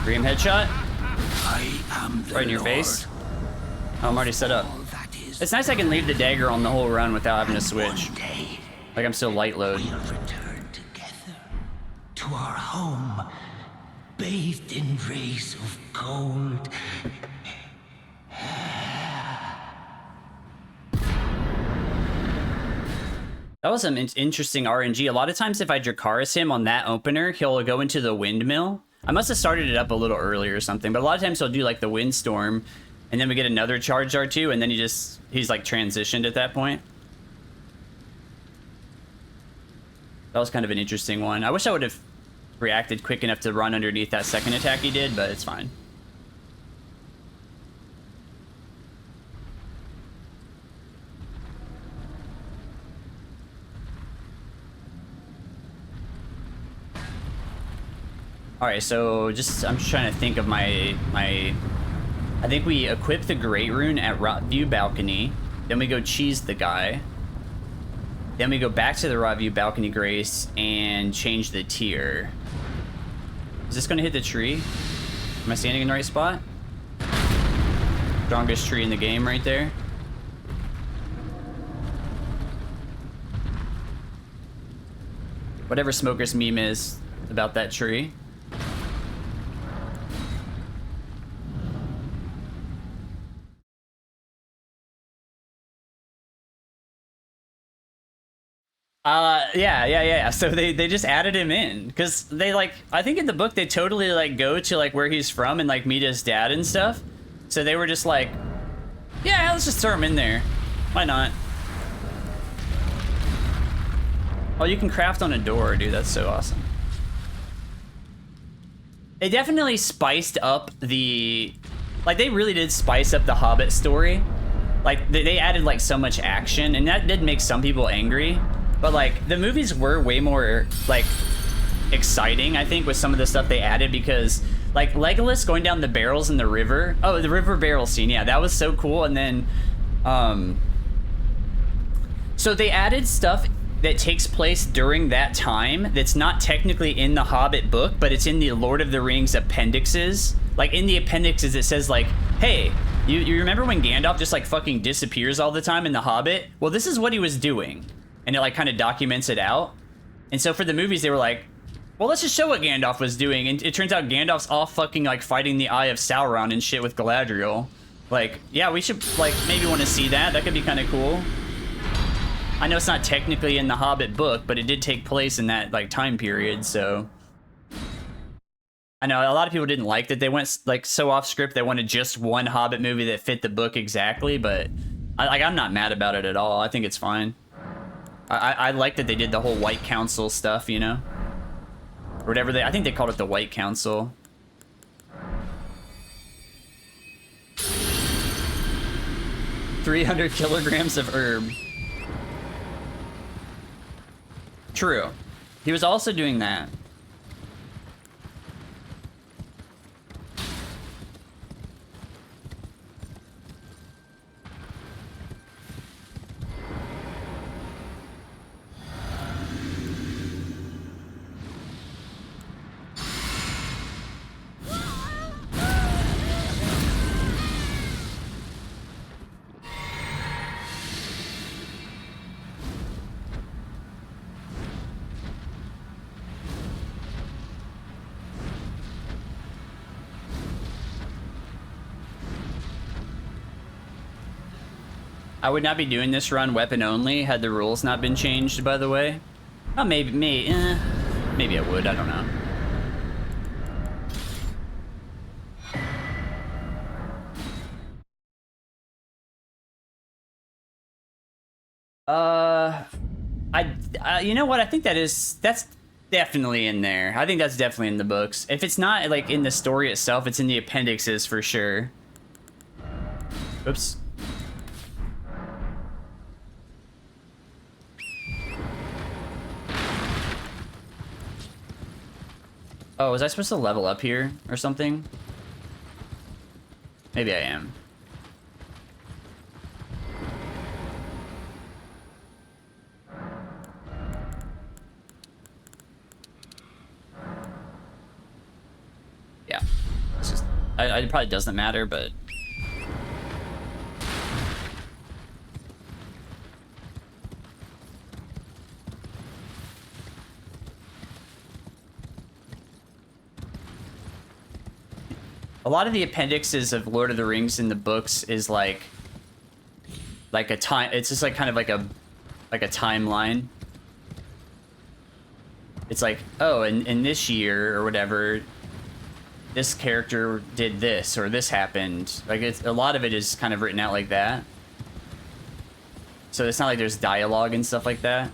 Dream headshot. I am the Right in your Lord. face. Oh, I'm already set up. All that is It's nice I can leave the dagger on the whole run without having to switch. one day Like I'm still light load. we'll return together to our home, bathed in rays of gold. That was some interesting RNG. A lot of times if I Dracarys him on that opener, he'll go into the windmill. I must have started it up a little earlier or something, but a lot of times he'll do like the windstorm, and then we get another charge R2, and then he's like transitioned at that point. That was kind of an interesting one. I wish I would have reacted quick enough to run underneath that second attack he did, but it's fine. All right, so I'm just trying to think of my. I think we equip the Great Rune at Rot View Balcony, then we go cheese the guy, then we go back to the Rot View Balcony Grace and change the tier. Is this gonna hit the tree? Am I standing in the right spot? Strongest tree in the game right there. Whatever Smoker's meme is about that tree. Yeah. So they just added him in because they like, I think in the book they totally like go to like where he's from and like meet his dad and stuff. So they were just like, yeah, let's just throw him in there. Why not? Oh, you can craft on a door, dude. That's so awesome. They definitely spiced up the, like they really did spice up the Hobbit story. Like they added like so much action, and that did make some people angry. But like the movies were way more like exciting, I think, with some of the stuff they added, because like Legolas going down the barrels in the river. Oh, the river barrel scene. Yeah, that was so cool. And then, so they added stuff that takes place during that time that's not technically in the Hobbit book, but it's in the Lord of the Rings appendixes. Like in the appendixes, it says like, hey, you remember when Gandalf just like fucking disappears all the time in the Hobbit? Well, this is what he was doing. And it like kind of documents it out. And so for the movies, they were like, well, let's just show what Gandalf was doing. And it turns out Gandalf's all fucking like fighting the Eye of Sauron and shit with Galadriel. Like, yeah, we should like maybe want to see that. That could be kind of cool. I know it's not technically in the Hobbit book, but it did take place in that like time period, so. I know a lot of people didn't like that they went like so off script. They wanted just one Hobbit movie that fit the book exactly, but I'm not mad about it at all. I think it's fine. I like that they did the whole White Council stuff, you know? Or whatever I think they called it the White Council. $300 kilograms of herb. True. He was also doing that. I would not be doing this run weapon only had the rules not been changed, by the way. Oh, maybe I would, I don't know. You know what? I think that's definitely in there. I think that's definitely in the books. If it's not like in the story itself, it's in the appendixes for sure. Oops. Oh, was I supposed to level up here or something? Maybe I am. Yeah. It's just, it probably doesn't matter, but... A lot of the appendixes of Lord of the Rings in the books is like a time. It's just like kind of like a timeline. It's like, oh, in this year or whatever, this character did this or this happened. Like a lot of it is kind of written out like that. So it's not like there's dialogue and stuff like that.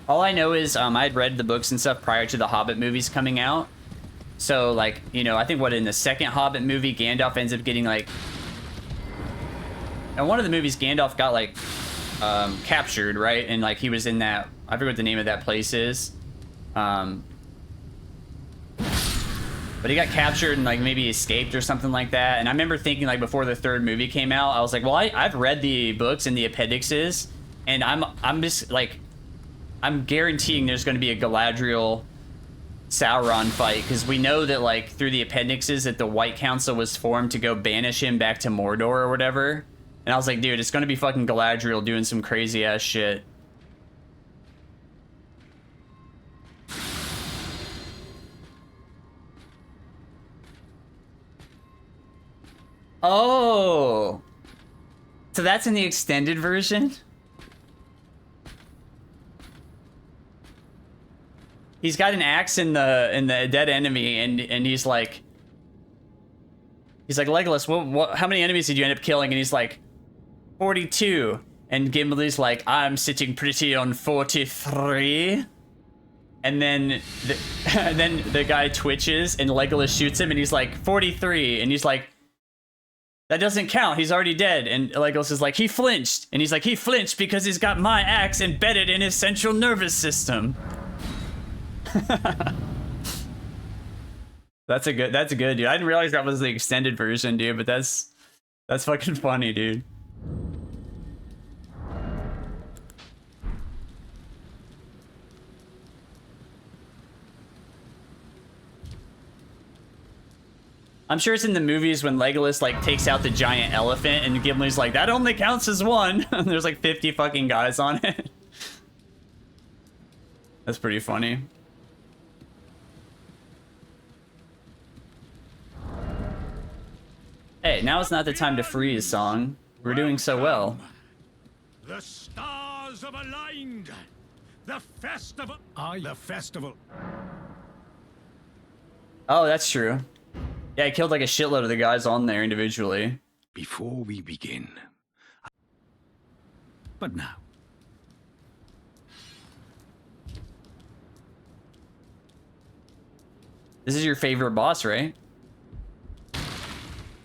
All I know is I'd read the books and stuff prior to the Hobbit movies coming out. So, like, you know, I think in the second Hobbit movie, Gandalf ends up getting, like... In one of the movies, Gandalf got, like, captured, right? And, like, he was in that... I forget what the name of that place is. But he got captured and, like, maybe escaped or something like that. And I remember thinking, like, before the third movie came out, I was like, well, I've read the books and the appendixes. And I'm just, like... I'm guaranteeing there's going to be a Galadriel Sauron fight, because we know that, like, through the appendixes that the White Council was formed to go banish him back to Mordor or whatever. And I was like, dude, it's going to be fucking Galadriel doing some crazy ass shit. Oh, so that's in the extended version? He's got an axe in the dead enemy, and he's like, Legolas, how many enemies did you end up killing? And he's like, 42. And Gimli's like, I'm sitting pretty on 43. And then the guy twitches, and Legolas shoots him, and he's like, 43. And he's like, that doesn't count. He's already dead. And Legolas is like, he flinched. And he's like, he flinched because he's got my axe embedded in his central nervous system. That's a good, dude. I didn't realize that was the extended version, dude, but that's fucking funny, dude. I'm sure it's in the movies when Legolas, like, takes out the giant elephant and Gimli's like, that only counts as one. And there's like 50 fucking guys on it. That's pretty funny. Hey, now is not the time to freeze, song. We're doing so well. The stars have aligned. The festival. The festival. Oh, that's true. Yeah, I killed like a shitload of the guys on there individually. Before we begin. But now. This is your favorite boss, right?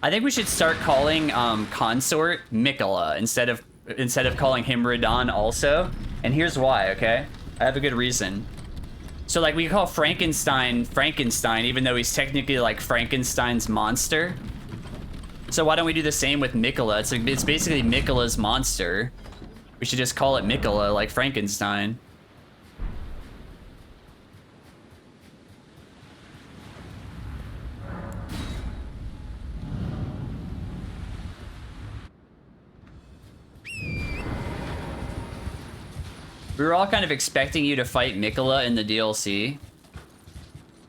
I think we should start calling Consort Mikola instead of calling him Radahn also. And here's why, okay? I have a good reason. So like we call Frankenstein, even though he's technically like Frankenstein's monster. So why don't we do the same with Mikola? It's basically Mikola's monster. We should just call it Mikola, like Frankenstein. We were all kind of expecting you to fight Mikola in the DLC.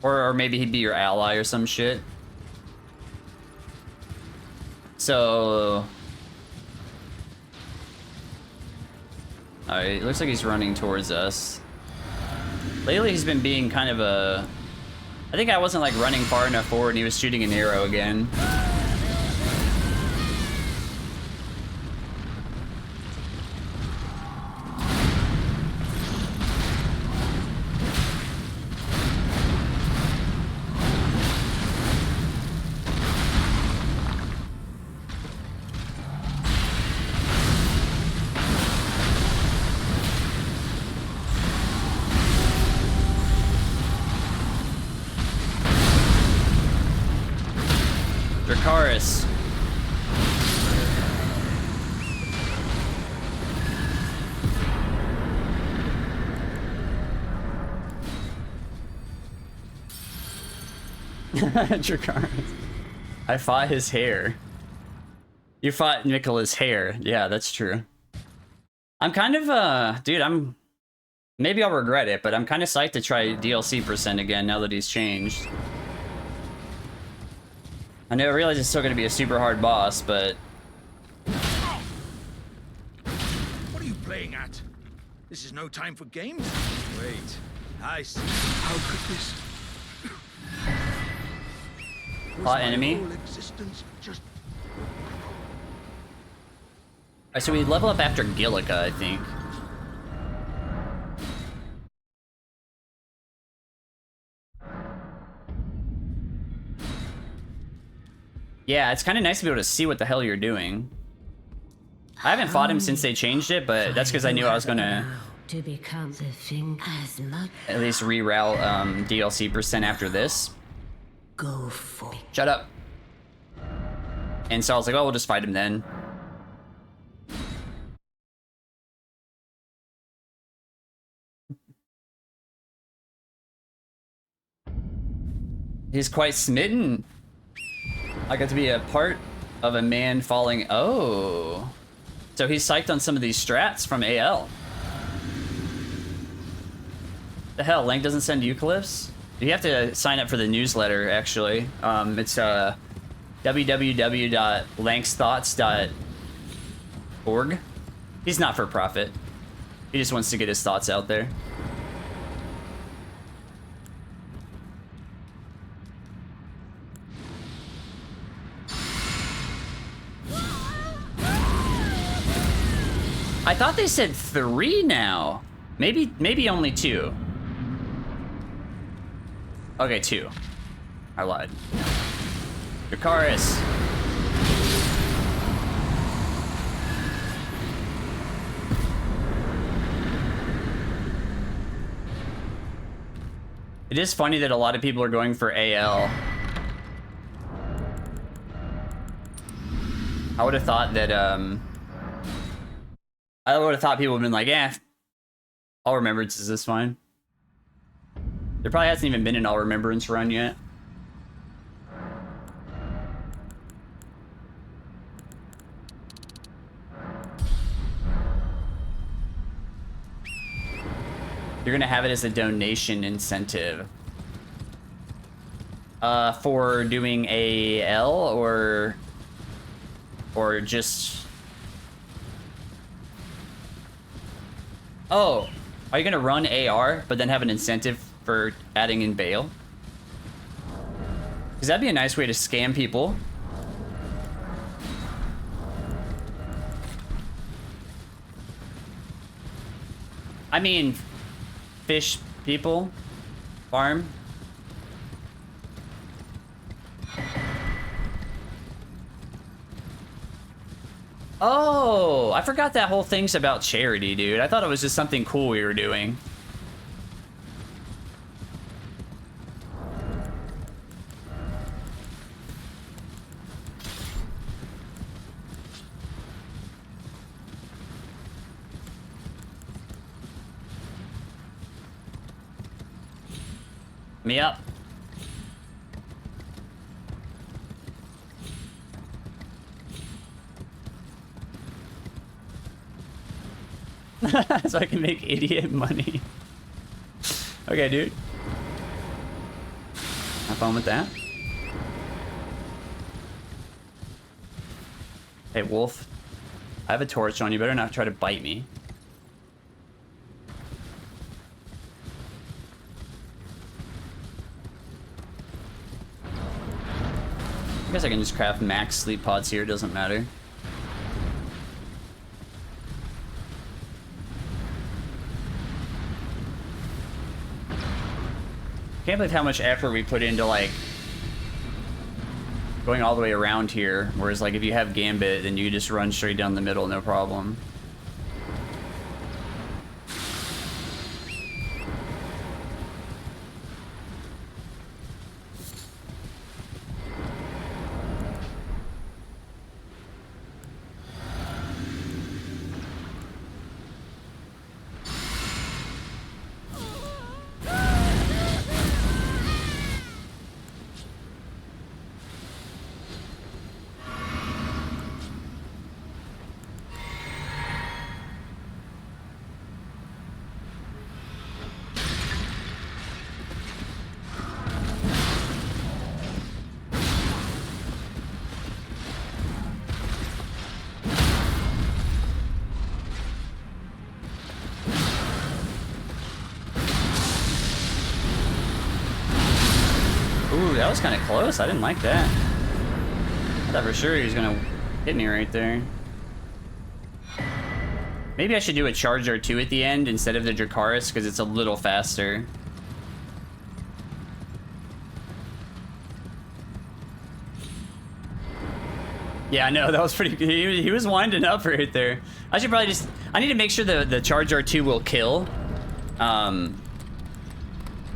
Or maybe he'd be your ally or some shit. So... Alright, it looks like he's running towards us. Lately he's been being kind of a... I think I wasn't like running far enough forward and he was shooting an arrow again. Rykard. I fought his hair. You fought Nicola's hair. Yeah, that's true. I'm kind of, dude, maybe I'll regret it, but I'm kind of psyched to try DLC % again now that he's changed. I realize it's still going to be a super hard boss, but... What are you playing at? This is no time for games. Wait, I see. How could this? Hot enemy. Alright, so we level up after Gilika, I think. Yeah, it's kind of nice to be able to see what the hell you're doing. I haven't fought him since they changed it, but that's because I knew I was gonna to become the thing as much at least reroute DLC % after this. Go for it. Shut up. And so I was like, oh, we'll just fight him then. He's quite smitten. I got to be a part of a man falling. Oh. So he's psyched on some of these strats from AL. The hell, Link doesn't send Eucalypts? You have to sign up for the newsletter, actually. It's www.lanksthoughts.org. He's not for profit. He just wants to get his thoughts out there. I thought they said 3 now. Maybe only 2. Okay, 2. I lied. Dracarys. It is funny that a lot of people are going for AL. I would have thought that, I would have thought people would have been like, eh, All Remembrance is this fine. There probably hasn't even been an All Remembrance run yet. You're gonna have it as a donation incentive. For doing AL or just... Oh, are you gonna run AR, but then have an incentive for adding in bail? Because that'd be a nice way to scam people. I mean, fish people, farm. Oh, I forgot that whole thing's about charity, dude. I thought it was just something cool we were doing. Me up. So I can make idiot money. Okay, dude. Have fun with that. Hey, wolf. I have a torch on. You better not try to bite me. I guess I can just craft max sleep pods here. Doesn't matter. Can't believe how much effort we put into, like, going all the way around here. Whereas, like, if you have Gambit, then you just run straight down the middle, no problem. Ooh, that was kind of close. I didn't like that. I thought for sure he was gonna hit me right there. Maybe I should do a Charge R2 at the end instead of the Dracarys, because it's a little faster. Yeah, no, that was pretty good. He was winding up right there. I should probably just... I need to make sure the Charge R2 will kill.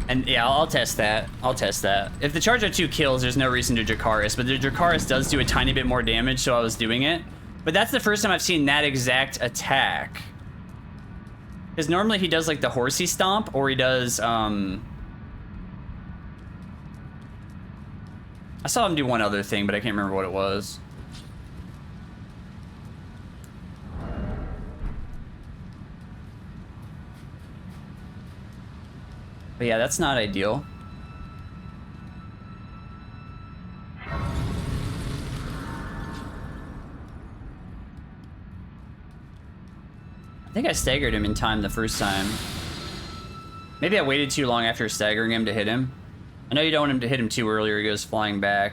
And yeah, I'll test that. I'll test that. If the Charge R2 kills, there's no reason to Dracarys, but the Dracarys does do a tiny bit more damage, so I was doing it. But that's the first time I've seen that exact attack. Because normally he does like the horsey stomp, or he does, I saw him do one other thing, but I can't remember what it was. But yeah, that's not ideal. I think I staggered him in time the first time. Maybe I waited too long after staggering him to hit him. I know you don't want him to hit him too early or he goes flying back.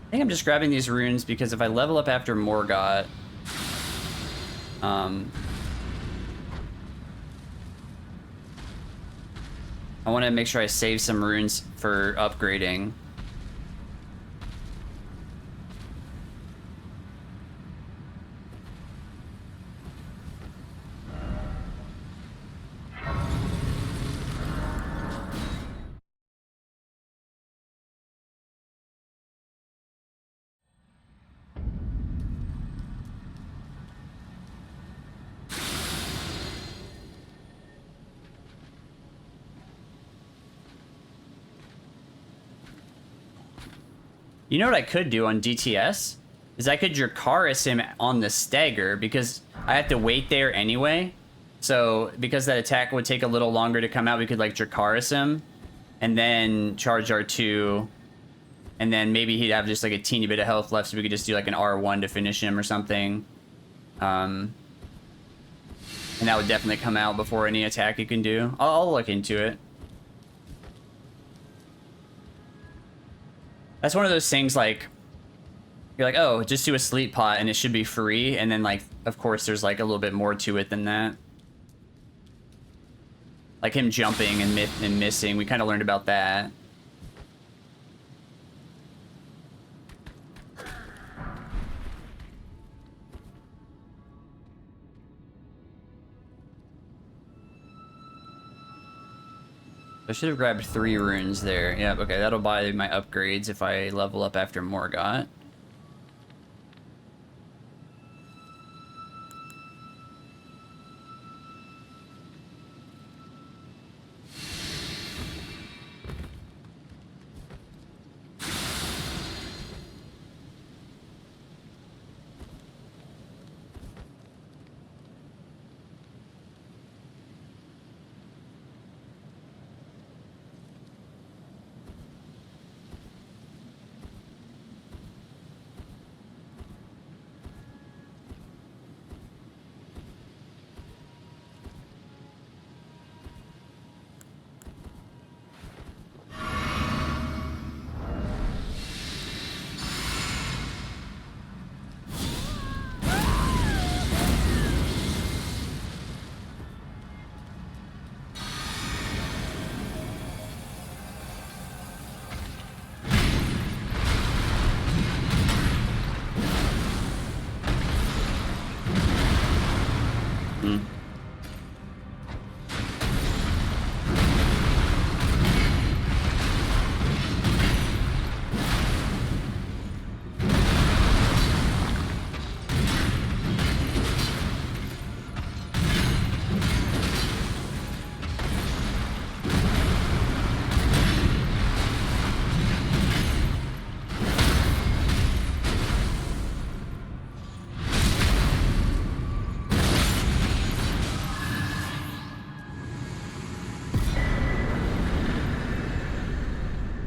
I think I'm just grabbing these runes because if I level up after Morgott, I want to make sure I save some runes for upgrading. You know what I could do on DTS? Is I could Dracarys him on the stagger because I have to wait there anyway. So because that attack would take a little longer to come out, we could like Dracarys him and then charge R2. And then maybe he'd have just like a teeny bit of health left so we could just do like an R1 to finish him or something. And that would definitely come out before any attack you can do. I'll look into it. That's one of those things like, you're like, oh, just do a sleep pot and it should be free. And then like, of course, there's like a little bit more to it than that. Like him jumping and missing. We kind of learned about that. I should have grabbed 3 runes there. Yeah, okay, that'll buy my upgrades if I level up after Morgott.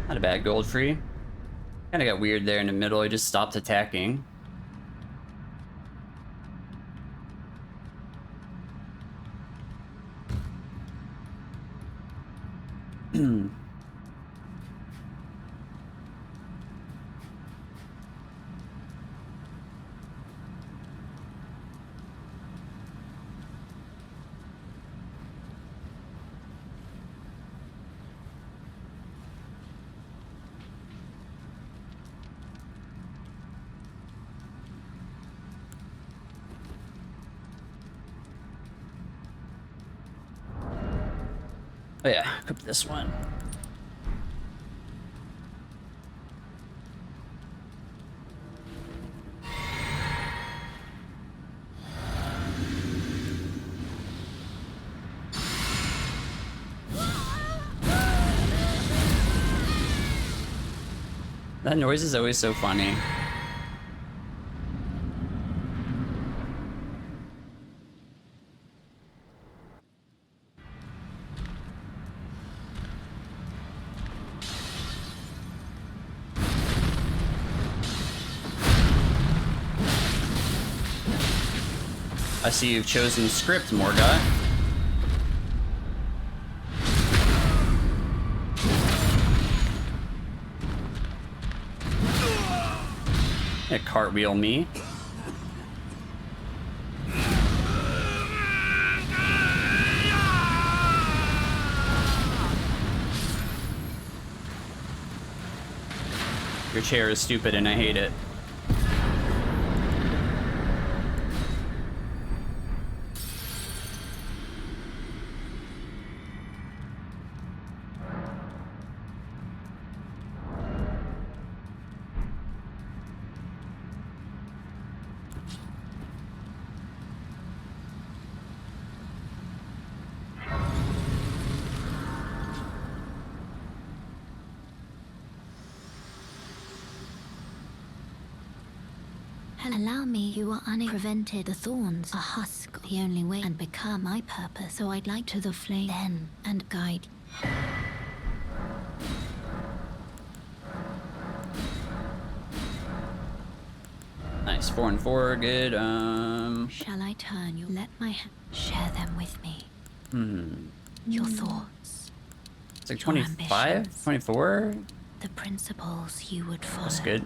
Not a bad Goldfrey. Kinda got weird there in the middle, he just stopped attacking. Oh yeah, equip this one. That noise is always so funny. I see you've chosen script, Morgott. Yeah, cartwheel me. Your chair is stupid and I hate it. Allow me, you are unprevented. The thorns, a husk, the only way, and become my purpose. So I'd like to the flame then and guide. Nice, 4 and 4, good. Shall I turn you? Let my share them with me. Your thoughts. It's like your 25, ambitions, 24. the principles you would follow. That's good.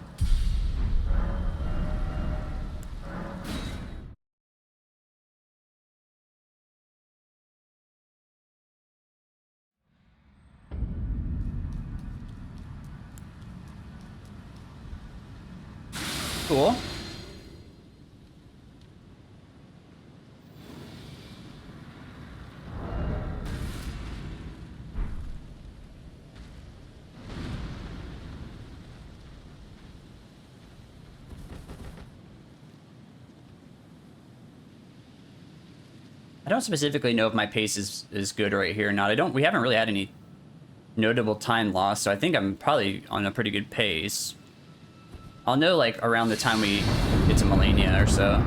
Cool. I don't specifically know if my pace is good right here or not. We haven't really had any notable time loss, so I think I'm probably on a pretty good pace. I'll know like around the time we get to Malenia or so.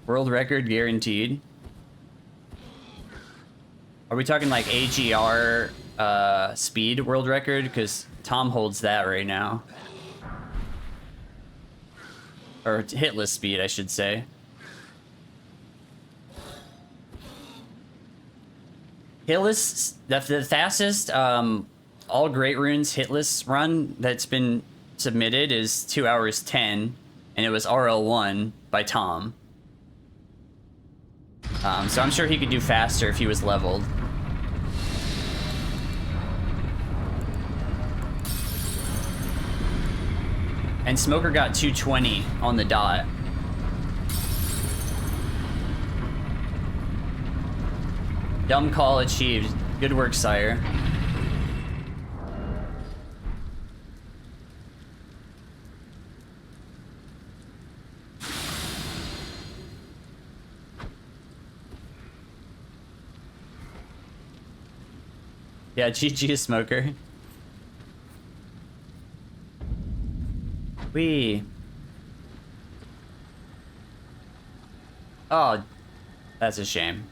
World record guaranteed. Are we talking like AGR speed world record? Because Tom holds that right now. Or hitless speed, I should say. Hitless, the fastest all Great Runes hitless run that's been submitted is 2 hours 10, and it was RL1 by Tom. So I'm sure he could do faster if he was leveled. And Smoker got 220 on the dot. Dumb call achieved. Good work, sire. Yeah, GG Smoker. Wee. Oh, that's a shame.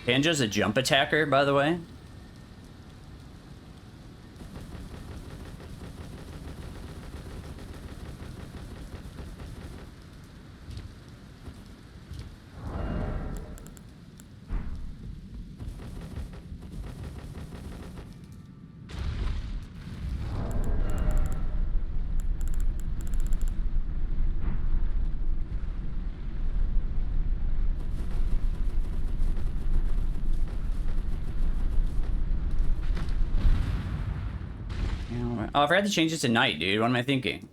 Banjo's a jump attacker, by the way. Oh, I forgot to change it to night, dude. What am I thinking?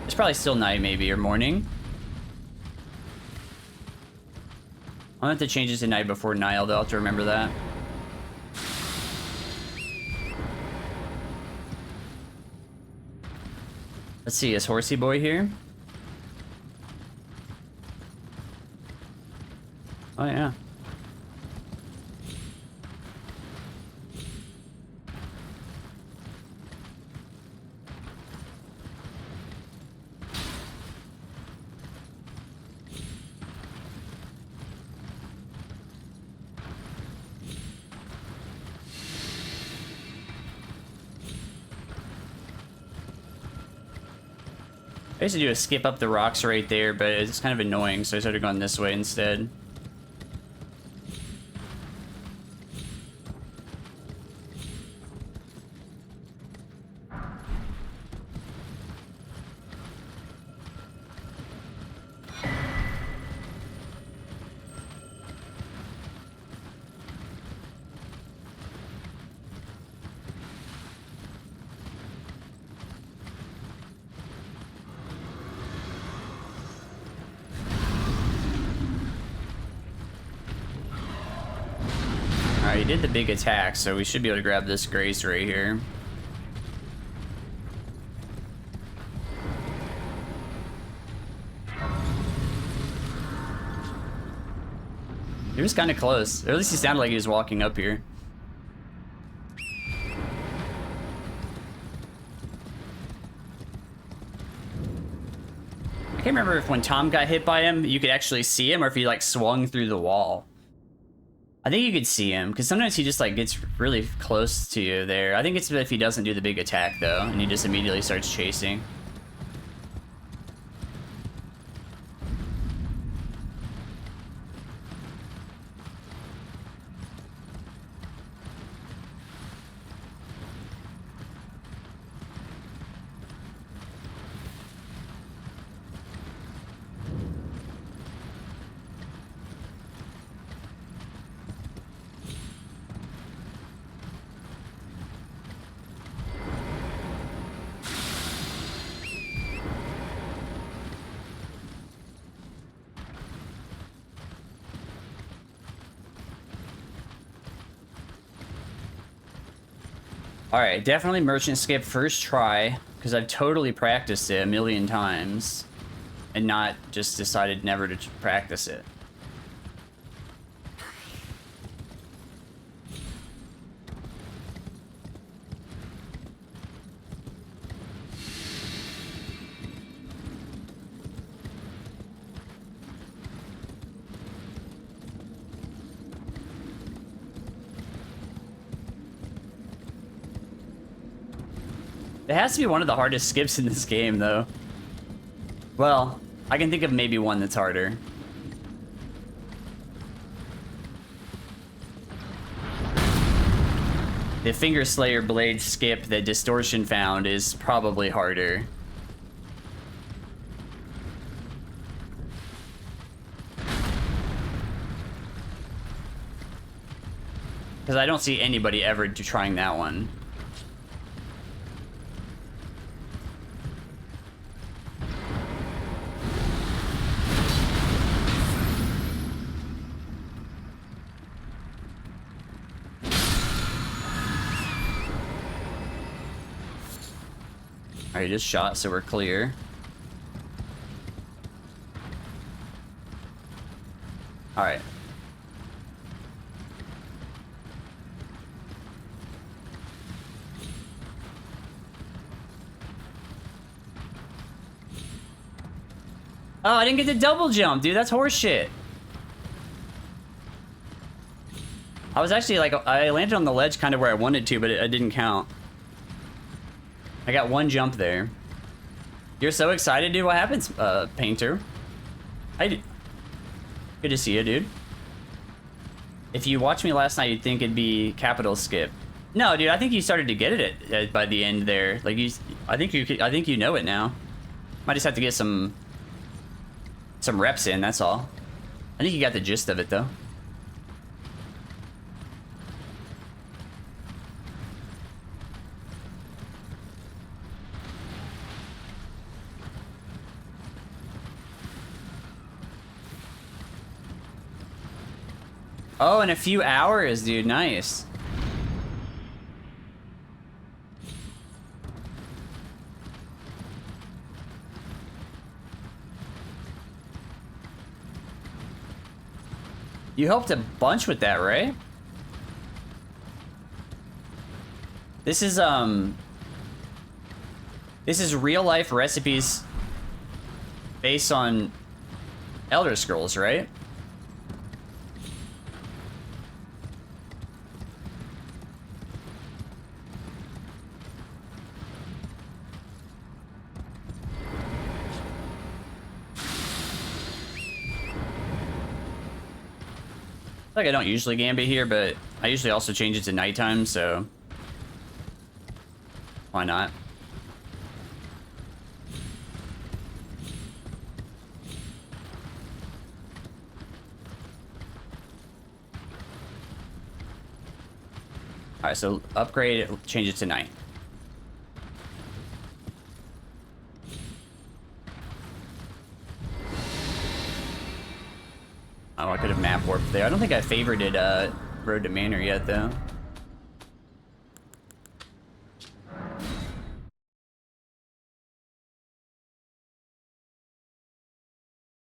It's probably still night, maybe, or morning. I'll have to change it to night before Niall, though. I'll have to remember that. Let's see, is Horsey Boy here? Oh, yeah. I used to do a skip up the rocks right there, but it's kind of annoying, so I started going this way instead. Alright, he did the big attack, so we should be able to grab this Grace right here. He was kind of close. Or at least he sounded like he was walking up here. I can't remember if when Tom got hit by him, you could actually see him, or if he like swung through the wall. I think you could see him, because sometimes he just like gets really close to you there. I think it's if he doesn't do the big attack though, and he just immediately starts chasing. Alright, definitely merchant skip first try, because I've totally practiced it a million times and not just decided never to practice it. It has to be one of the hardest skips in this game, though. Well, I can think of maybe one that's harder. The Finger Slayer blade skip that Distortion found is probably harder. Because I don't see anybody ever trying that one. Alright, just shot, so we're clear. Alright. Oh, I didn't get the double jump, dude. That's horseshit. I was actually like, I landed on the ledge kind of where I wanted to, but it didn't count. I got one jump there. You're so excited, dude. What happens, Painter? Good to see you, dude. If you watched me last night, you'd think it'd be capital skip. No, dude. I think you started to get it by the end there. Like I think you know it now. Might just have to get some reps in. That's all. I think you got the gist of it, though. Oh, in a few hours, dude. Nice. You helped a bunch with that, right? This is real life recipes based on Elder Scrolls, right? Like I don't usually gambit here, but I usually also change it to nighttime, so why not? All right, so upgrade it, change it to night. Oh, I could have map warped there. I don't think I favorited Road to Manor yet, though.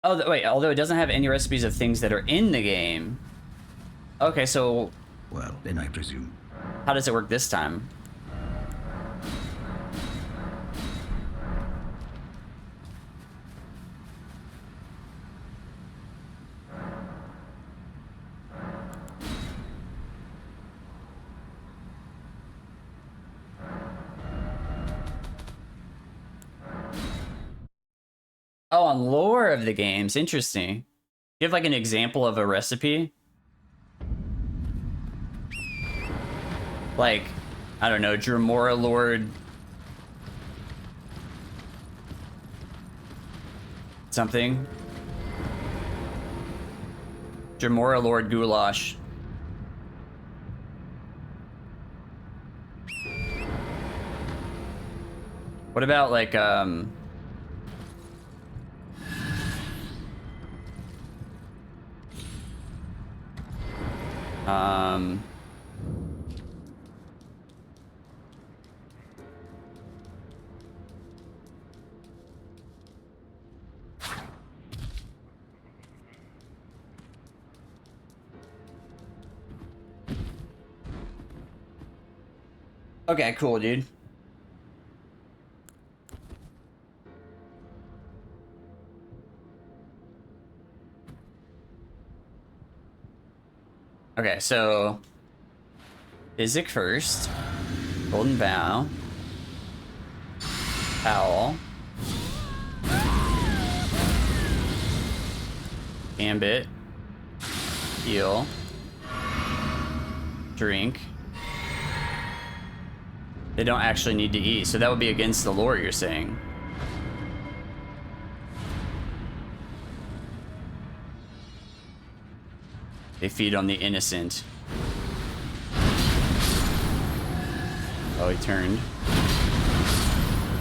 Oh, wait, although it doesn't have any recipes of things that are in the game. Okay, so... Well, then I presume. How does it work this time? Oh, on lore of the games. Interesting. Do you have like an example of a recipe? Like, I don't know, Dremora Lord... something? Dremora Lord Goulash. What about like, Okay, cool, dude. Okay, so Physic first. Golden Vow. Owl. Gambit. Heal. Drink. They don't actually need to eat, so that would be against the lore, you're saying. They feed on the innocent. Oh, he turned.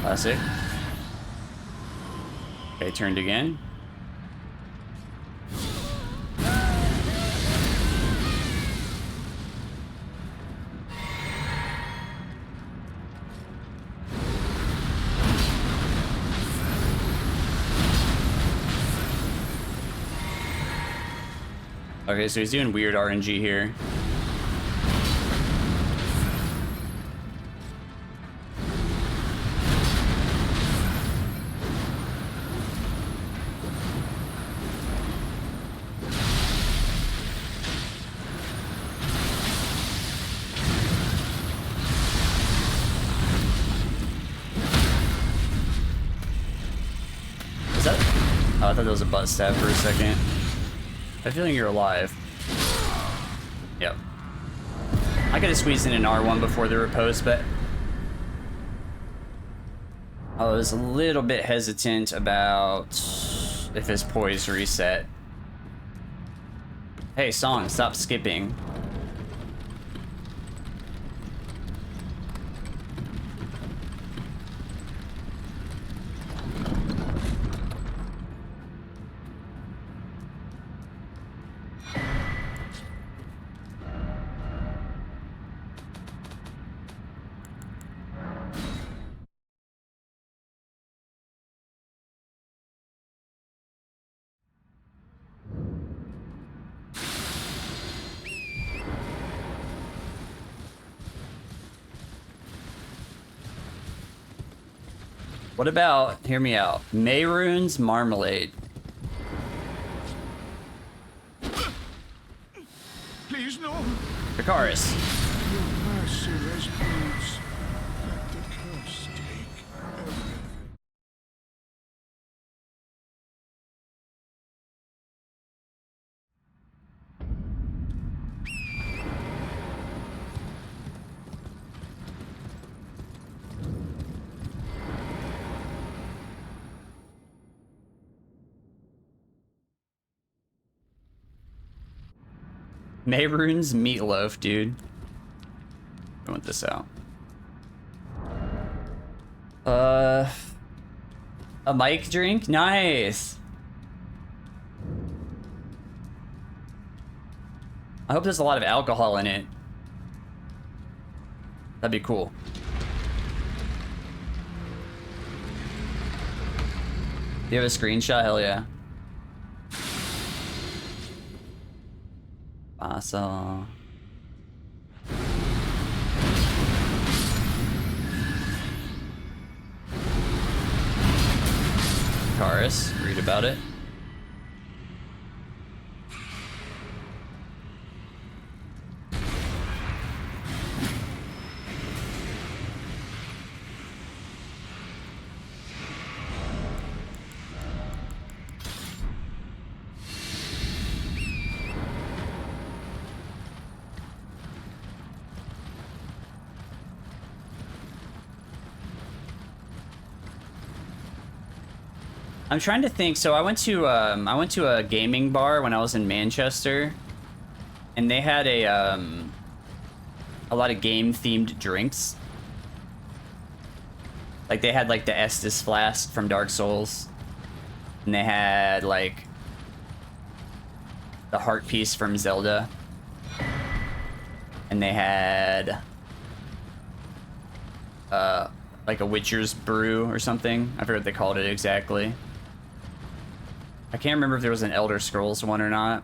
Classic. Okay, turned again. Okay, so he's doing weird RNG here. Is that? Oh, I thought that was a butt stab for a second. I have a feeling you're alive. Yep. I could have squeezed in an R1 before the riposte, but I was a little bit hesitant about if his poise reset. Hey, song, stop skipping. What about, hear me out, Mayrune's Marmalade? Please, no. Dracarys. Your merciless boots. Let the curse take everything. Mayrune's Meatloaf, dude. I want this out. A mic drink? Nice. I hope there's a lot of alcohol in it. That'd be cool. Do you have a screenshot? Hell yeah. Awesome. Karis, read about it. I'm trying to think. So I went to a gaming bar when I was in Manchester, and they had a lot of game themed drinks. Like they had like the Estus flask from Dark Souls, and they had like the heart piece from Zelda, and they had like a Witcher's brew or something. I forget what they called it exactly. I can't remember if there was an Elder Scrolls one or not.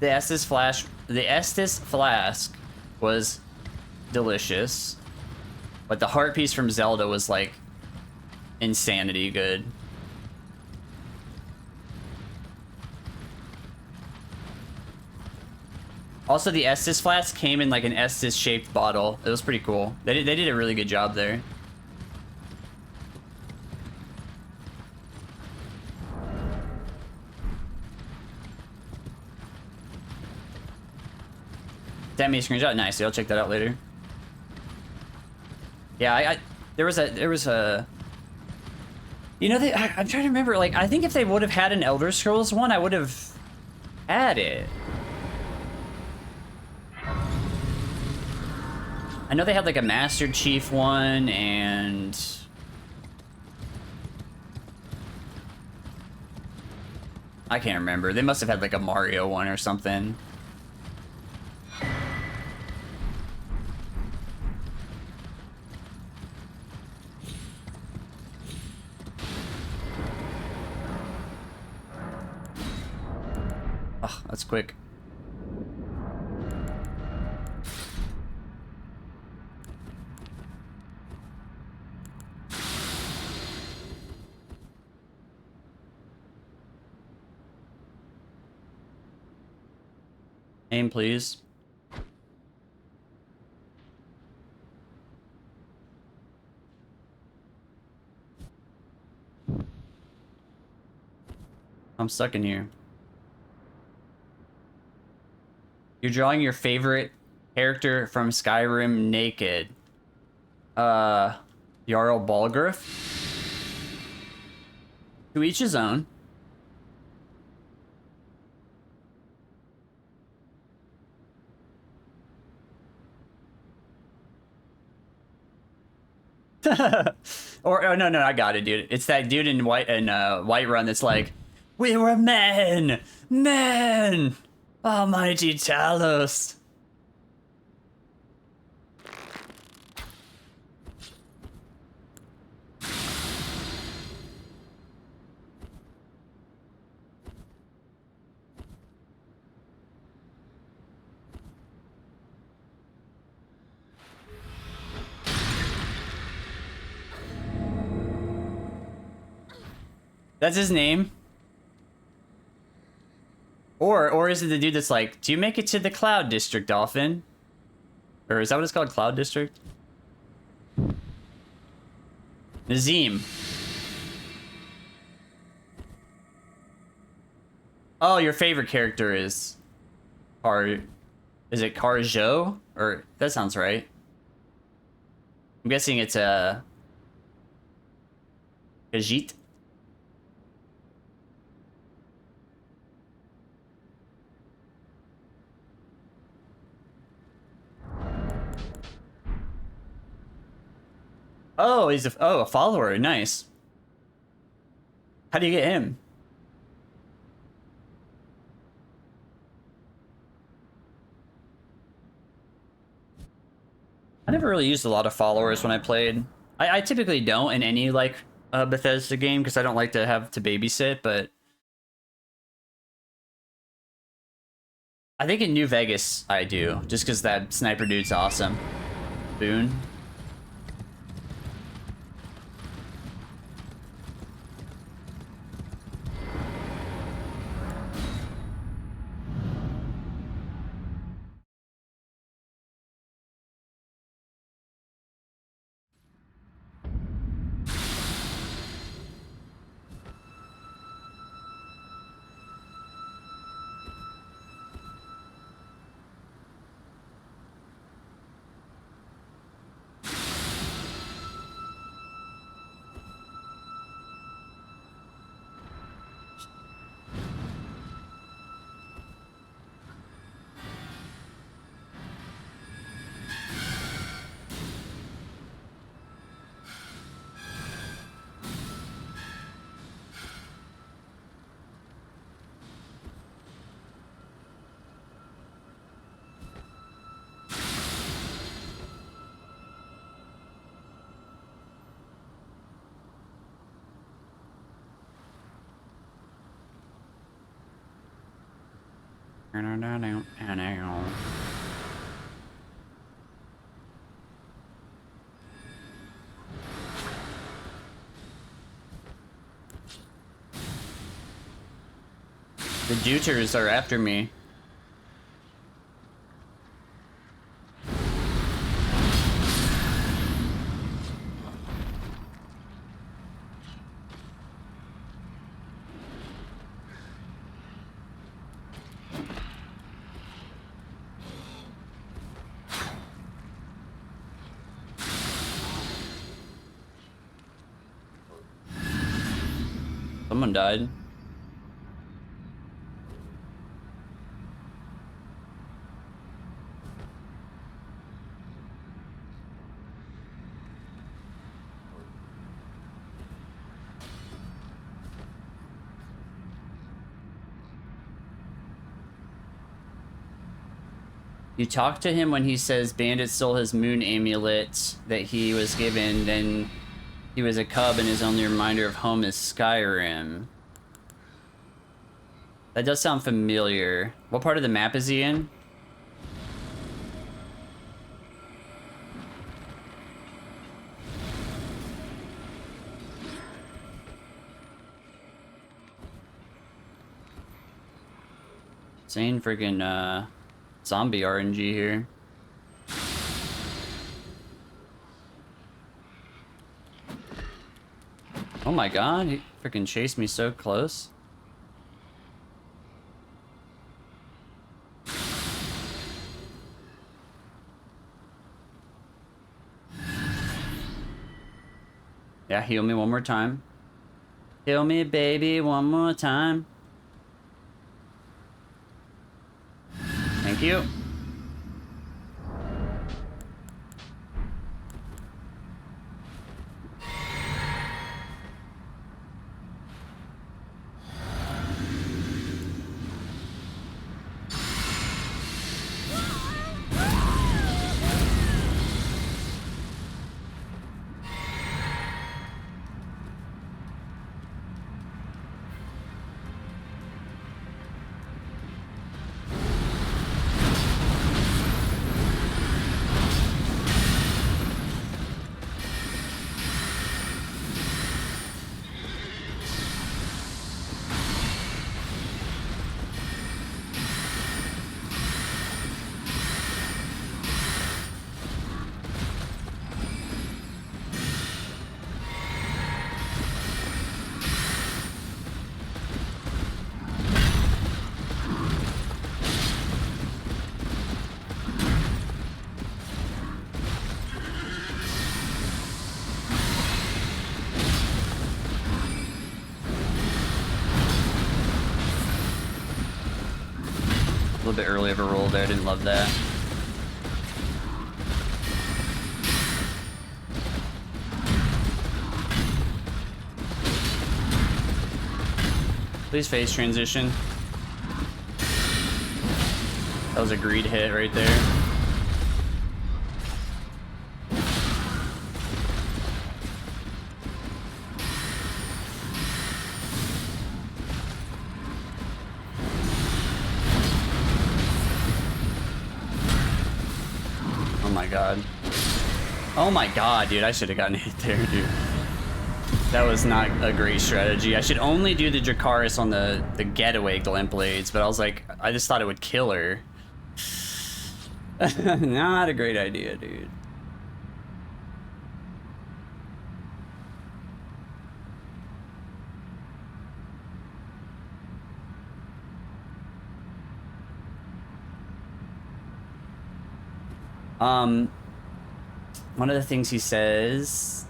The Estus flask was delicious, but the heart piece from Zelda was like insanity good. Also, the Estus flask came in like an Estus shaped bottle. It was pretty cool. They did a really good job there. Sent me a screenshot. Nice. I'll check that out later. Yeah, there was a. You know, I'm trying to remember. Like, I think if they would have had an Elder Scrolls one, I would have had it. I know they had like a Master Chief one and. I can't remember. They must have had like a Mario one or something. Oh, that's quick. Aim, please. I'm stuck in here. You're drawing your favorite character from Skyrim naked. Jarl Balgruuf? To each his own. Or oh no, I got it, dude. It's that dude in Whiterun that's like, we were men, almighty Talos. That's his name. Or is it the dude that's like, do you make it to the Cloud District, Dolphin? Or is that what it's called, Cloud District? Nazim. Oh, your favorite character is is it Karjo? Or that sounds right. I'm guessing it's Khajiit. Oh, he's a follower. Nice. How do you get him? I never really used a lot of followers when I played. I typically don't in any like Bethesda game because I don't like to have to babysit, but I think in New Vegas I do, just because that sniper dude's awesome. Boone. The Duters are after me. Someone died. You talk to him when he says Bandit stole his moon amulet that he was given, then he was a cub and his only reminder of home is Skyrim. That does sound familiar. What part of the map is he in? Insane freaking zombie RNG here. Oh my god, he freaking chased me so close. Yeah, heal me one more time. Heal me, baby, one more time. Thank you. A little bit early of a roll there, didn't love that. Please phase transition. That was a greed hit right there. Oh my god, dude, I should have gotten hit there, dude. That was not a great strategy. I should only do the Dracarys on the getaway glint blades, but I was like, I just thought it would kill her. Not a great idea, dude. One of the things he says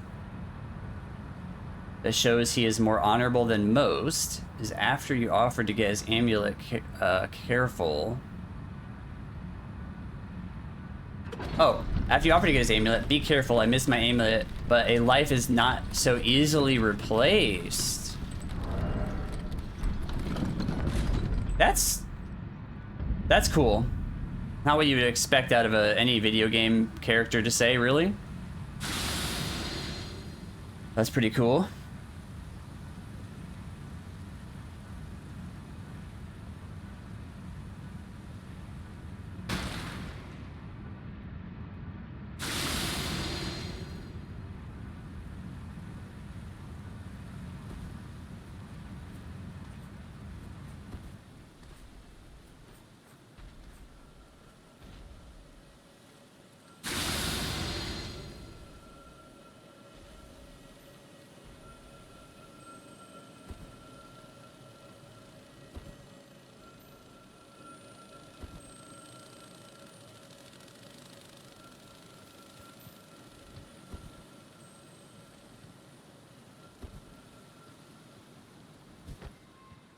that shows he is more honorable than most is after you offered to get his amulet careful. Oh, after you offered to get his amulet, be careful, I missed my amulet, but a life is not so easily replaced. That's cool. Not what you would expect out of any video game character to say, really. That's pretty cool.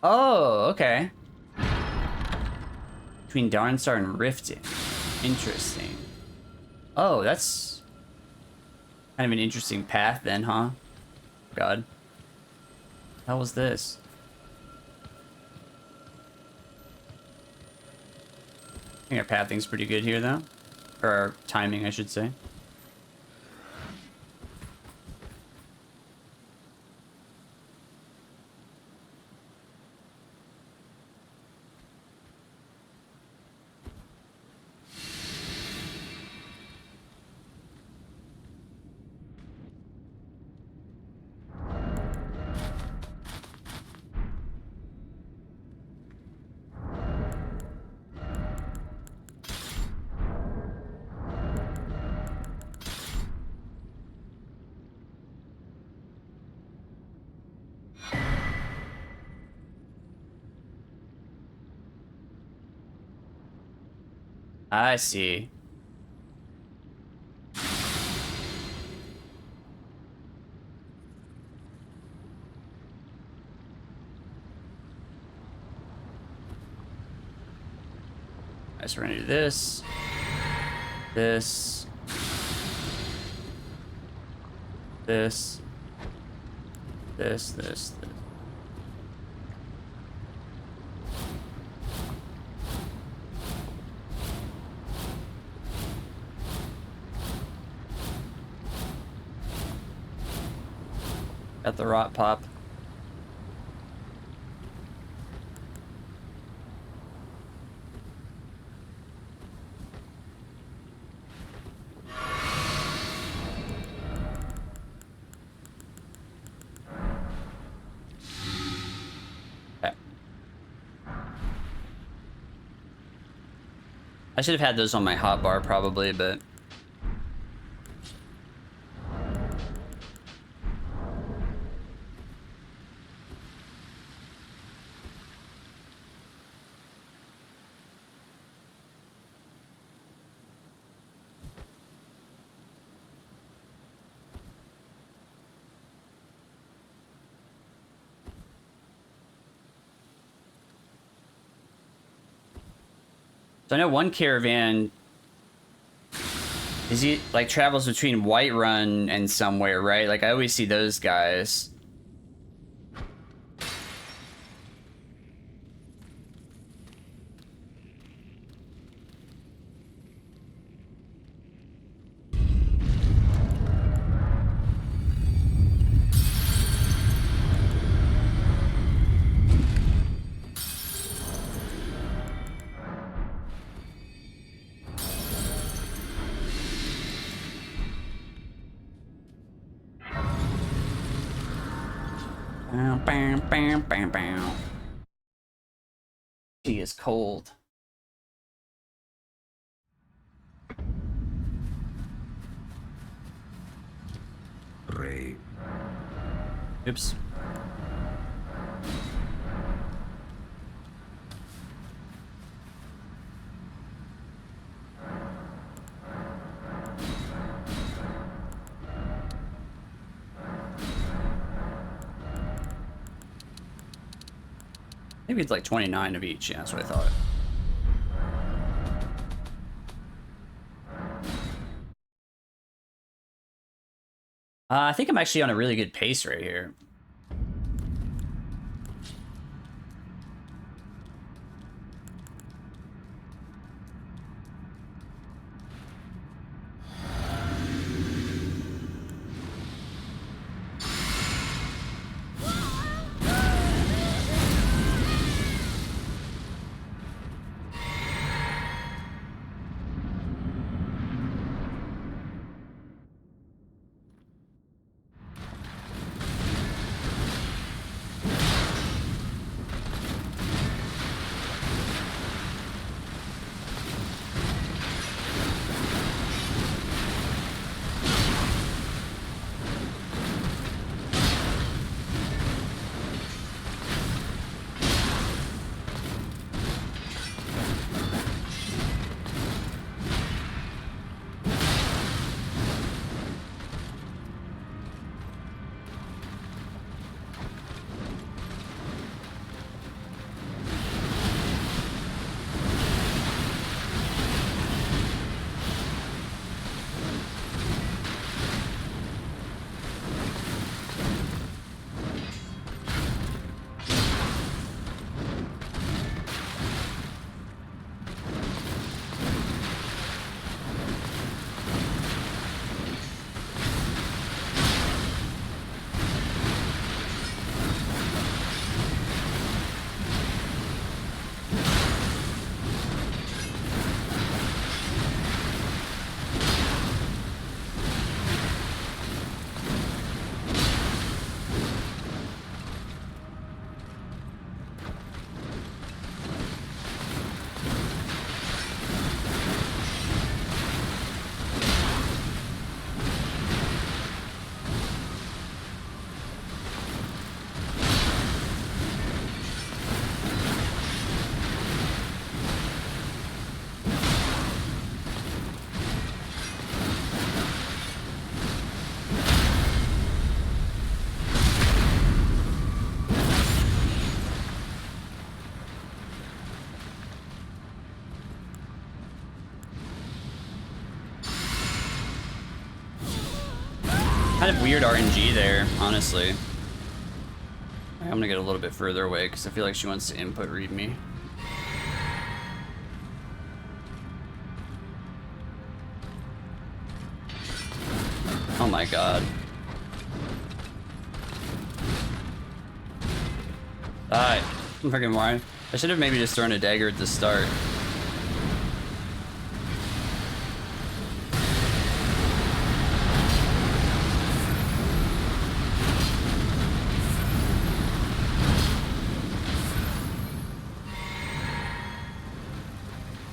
Oh, okay. Between Darnstar and Riften. Interesting. Oh, that's kind of an interesting path then, huh? God. How was this? I think our pathing's pretty good here, though. Or our timing, I should say. I see. Alright, so we're gonna do this. This. This. This. Got the rot pop. Okay. I should have had those on my hotbar probably, but so I know one caravan is he like travels between Whiterun and somewhere, right? Like I always see those guys. She is cold. Ray. Oops. Maybe it's like 29 of each. Yeah, that's what I thought. I think I'm actually on a really good pace right here. Kind of weird RNG there, honestly. I'm gonna get a little bit further away because I feel like she wants to input read me. Oh my god. Die. Freaking why? I should have maybe just thrown a dagger at the start.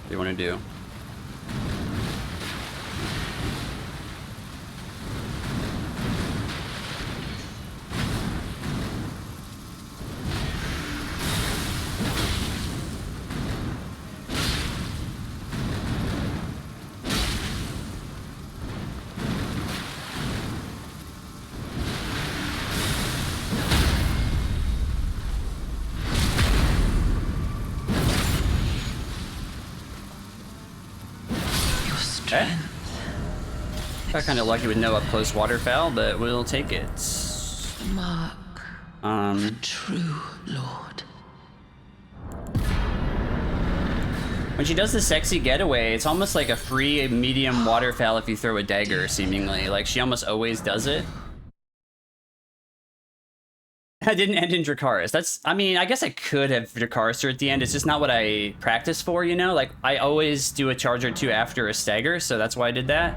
What do you want to do? Got kind of lucky with no up-close waterfowl, but we'll take it. Mark, the true lord. When she does the sexy getaway, it's almost like a free medium waterfowl if you throw a dagger, seemingly. Like, she almost always does it. I didn't end in Dracarys. That's, I mean, I guess I could have Dracarys her at the end. It's just not what I practice for, you know? Like, I always do a charge or two after a stagger, so that's why I did that.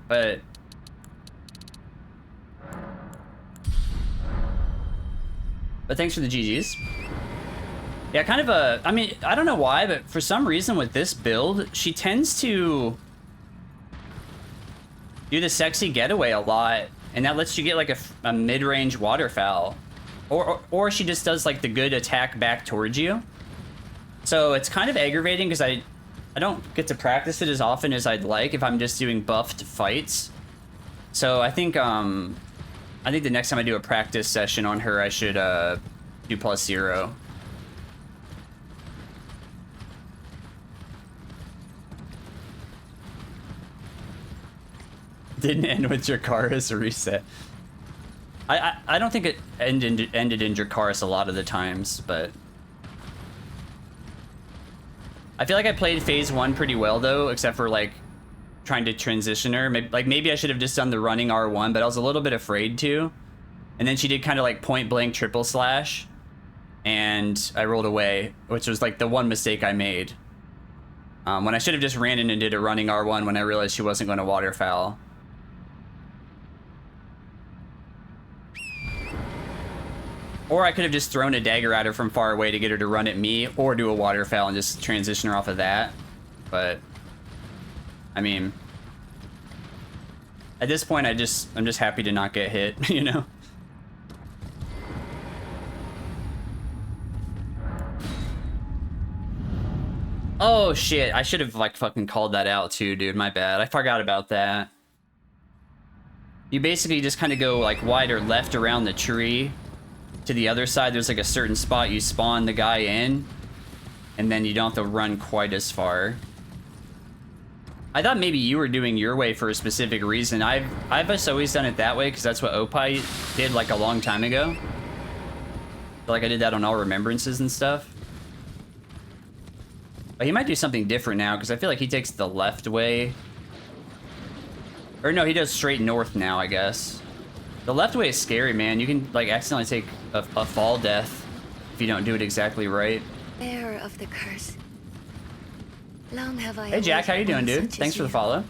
But thanks for the GGs. Yeah, kind of a, I mean, I don't know why, but for some reason with this build, she tends to do the sexy getaway a lot, and that lets you get like a mid-range waterfowl. Or she just does like the good attack back towards you. So it's kind of aggravating because I don't get to practice it as often as I'd like if I'm just doing buffed fights. So I think the next time I do a practice session on her, I should do +0. Didn't end with Dracarys reset. I don't think it ended in Dracarys a lot of the times, but I feel like I played phase 1 pretty well though, except for like trying to transition her. Maybe I should have just done the running R1, but I was a little bit afraid to. And then she did kind of like point blank triple slash, and I rolled away, which was like the one mistake I made. When I should have just ran in and did a running R1 when I realized she wasn't going to waterfowl. Or I could have just thrown a dagger at her from far away to get her to run at me, or do a waterfowl and just transition her off of that. But I mean, at this point, I'm just happy to not get hit, you know? Oh shit, I should have like fucking called that out too, dude. My bad. I forgot about that. You basically just kind of go like wide or left around the tree. To the other side, there's like a certain spot you spawn the guy in, and then you don't have to run quite as far. I thought maybe you were doing your way for a specific reason. I've just always done it that way because that's what Opie did like a long time ago. I feel like I did that on All Remembrances and stuff. But he might do something different now because I feel like he takes the left way. Or no, he does straight north now, I guess. The left way is scary, man. You can like accidentally take a fall death if you don't do it exactly right. Bearer of the curse. Long have I. Hey Jack, how you doing, dude? Such Thanks as for the you. follow.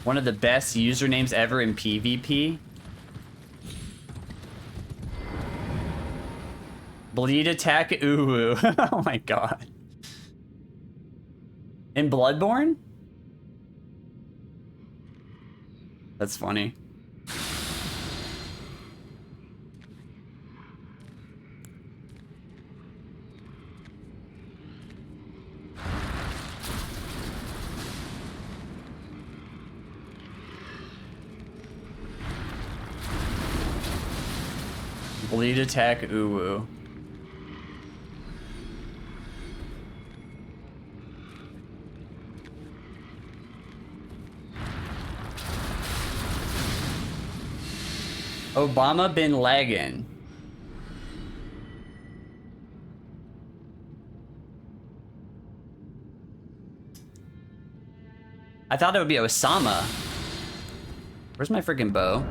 One of the best usernames ever in PvP. Bleed attack uwu. Oh my god. In Bloodborne? That's funny. Bleed attack uwu. Obama bin Laden. I thought it would be Osama. Where's my freaking bow?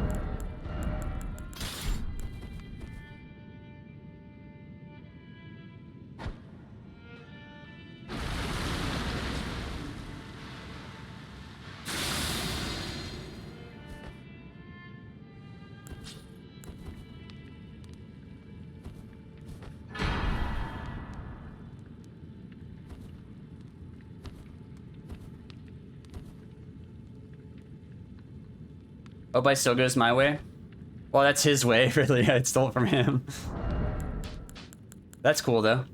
Hope I still goes my way. Well, that's his way, really. I stole it from him. That's cool, though.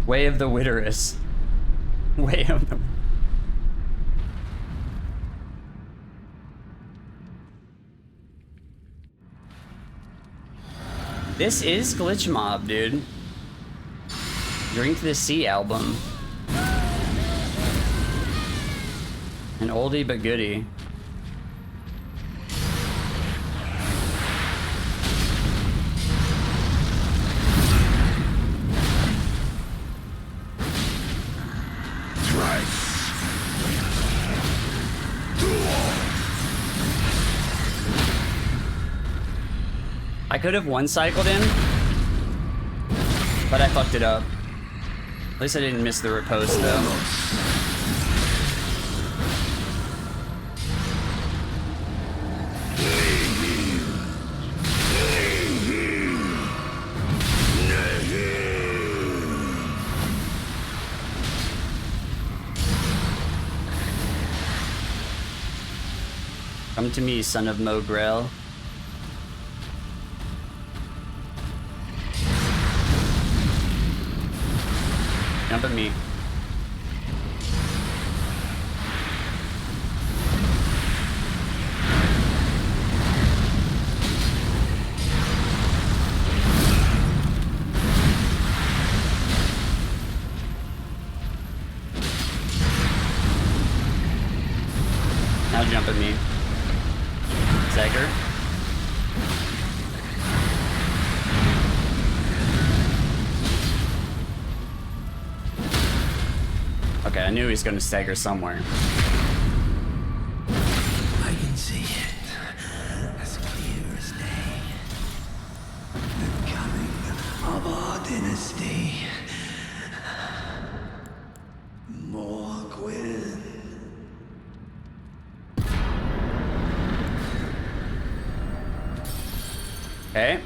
Way of the Witteress. Way of the... This is Glitch Mob, dude. Drink the Sea album. An oldie but goodie. I could have one-cycled him, but I fucked it up. At least I didn't miss the riposte, though. Come to me, son of Mohg. Jump at me. Now jump at me. Stagger. Okay, I knew he was going to stagger somewhere. I can see it as clear as day. The coming of our dynasty. Morgott. Okay.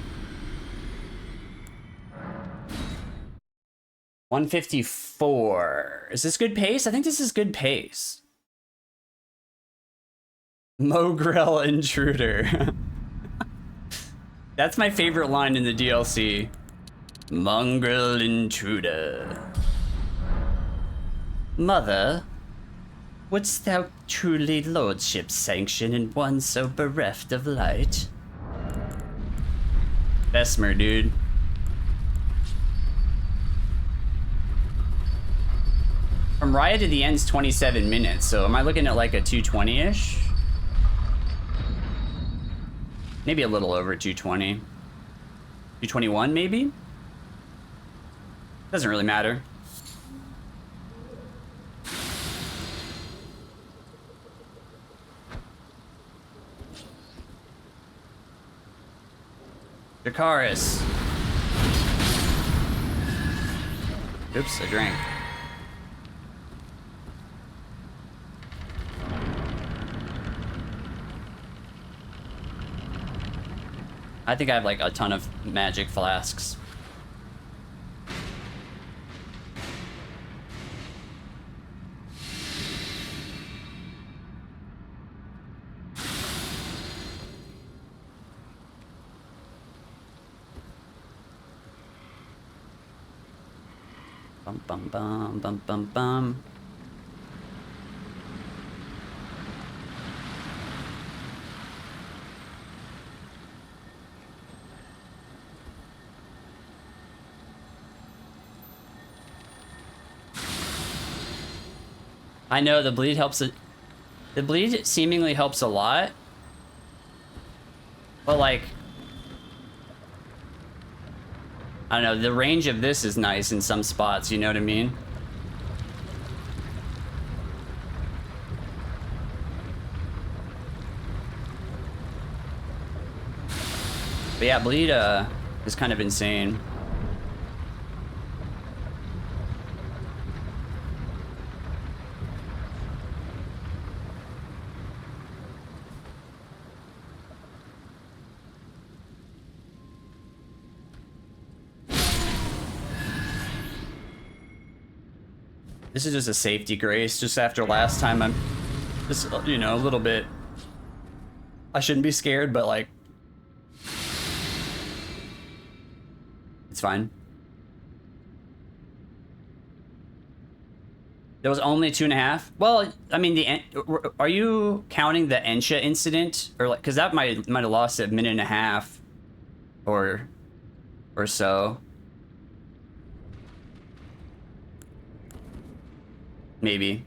154. Is this good pace? I think this is good pace. Mohg intruder. That's my favorite line in the DLC. Mongrel intruder. Mother, wouldst thou truly lordship sanction in one so bereft of light? Besmer, dude. From Riot to the end's 27 minutes, so am I looking at like a 220-ish? Maybe a little over 220. 221 maybe? Doesn't really matter. Dracarys. Oops, I drank. I think I have like a ton of magic flasks. Bum bum bum bum bum bum. I know the bleed helps. The bleed seemingly helps a lot. But like, I don't know, the range of this is nice in some spots, you know what I mean? But yeah, bleed is kind of insane. This is just a safety grace. Just after last time, I'm just, you know, a little bit. I shouldn't be scared, but like, it's fine. There was only 2.5. Well, I mean, are you counting the Ensha incident, or like, because that might have lost a minute and a half, or so. Maybe.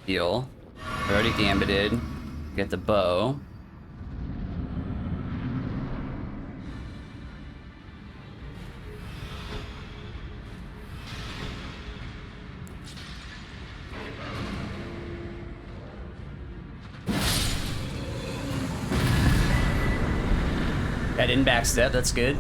Heal. Already gambited. Get the bow. I didn't backstep, that's good.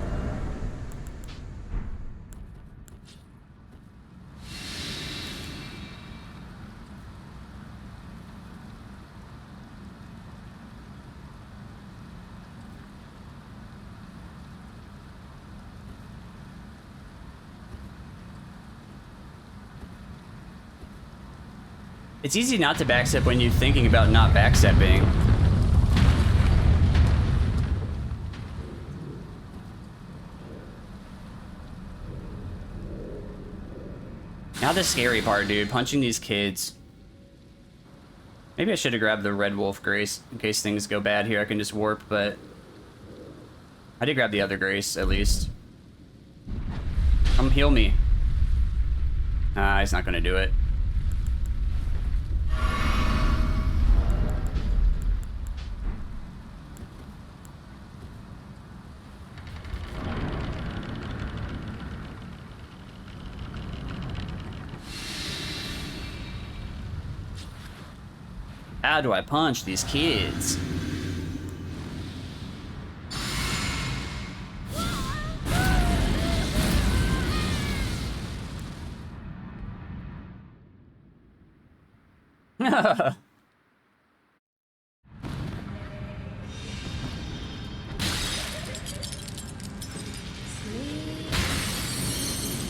It's easy not to backstep when you're thinking about not backstepping. Now the scary part, dude. Punching these kids. Maybe I should have grabbed the Redwolf Grace in case things go bad here. I can just warp, but I did grab the other Grace at least. Come heal me. He's not gonna do it. How do I punch these kids?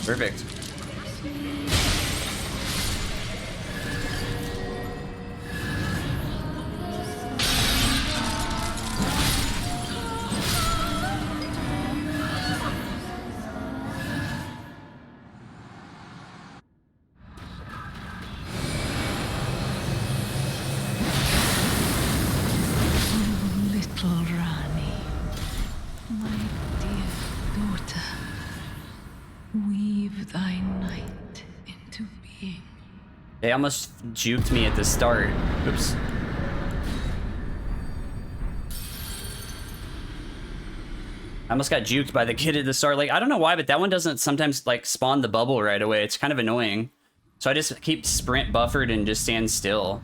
Perfect. They almost juked me at the start. Oops. I almost got juked by the kid at the start. Like, I don't know why, but that one doesn't sometimes, like, spawn the bubble right away. It's kind of annoying. So I just keep sprint buffered and just stand still.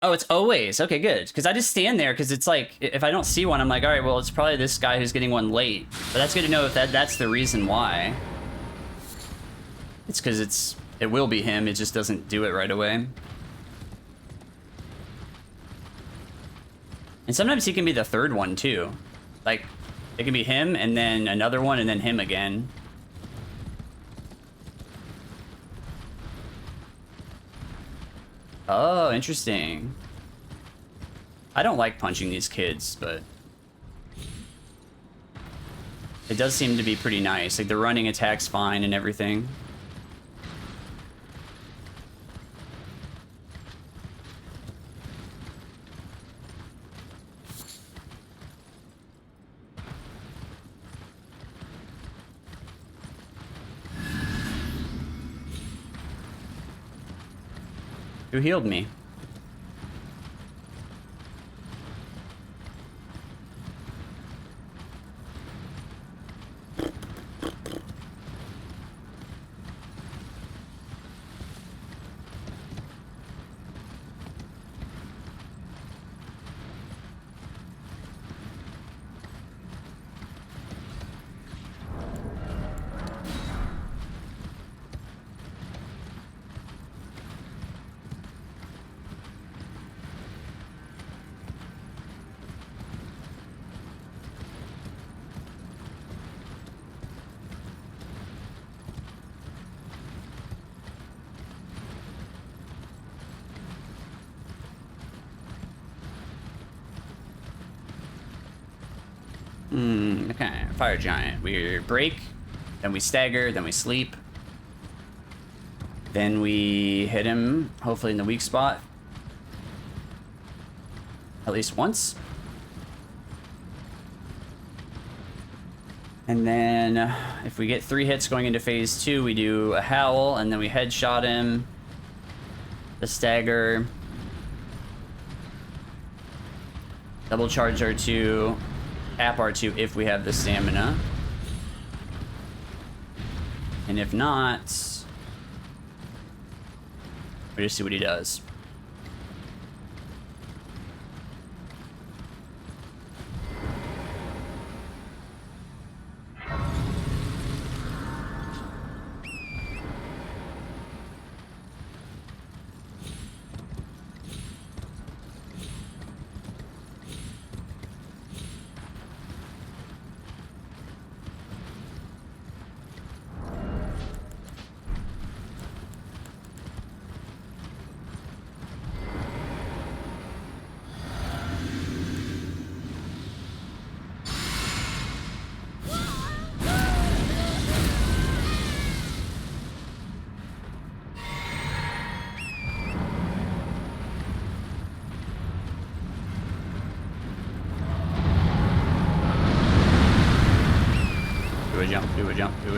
Oh, it's always. Okay, good. Because I just stand there because it's like, if I don't see one, I'm like, all right, well, it's probably this guy who's getting one late. But that's good to know if that's the reason why. It's because it will be him. It just doesn't do it right away. And sometimes he can be the third one, too. Like, it can be him, and then another one, and then him again. Oh, interesting. I don't like punching these kids, but... It does seem to be pretty nice. Like the running attack's fine and everything. Who healed me? Okay, fire giant. We break, then we stagger, then we sleep. Then we hit him, hopefully in the weak spot. At least once. And then if we get 3 hits going into phase 2, we do a howl, and then we headshot him. The stagger. Double charge R2. Tap R2 if we have the stamina. And if not, we just see what he does.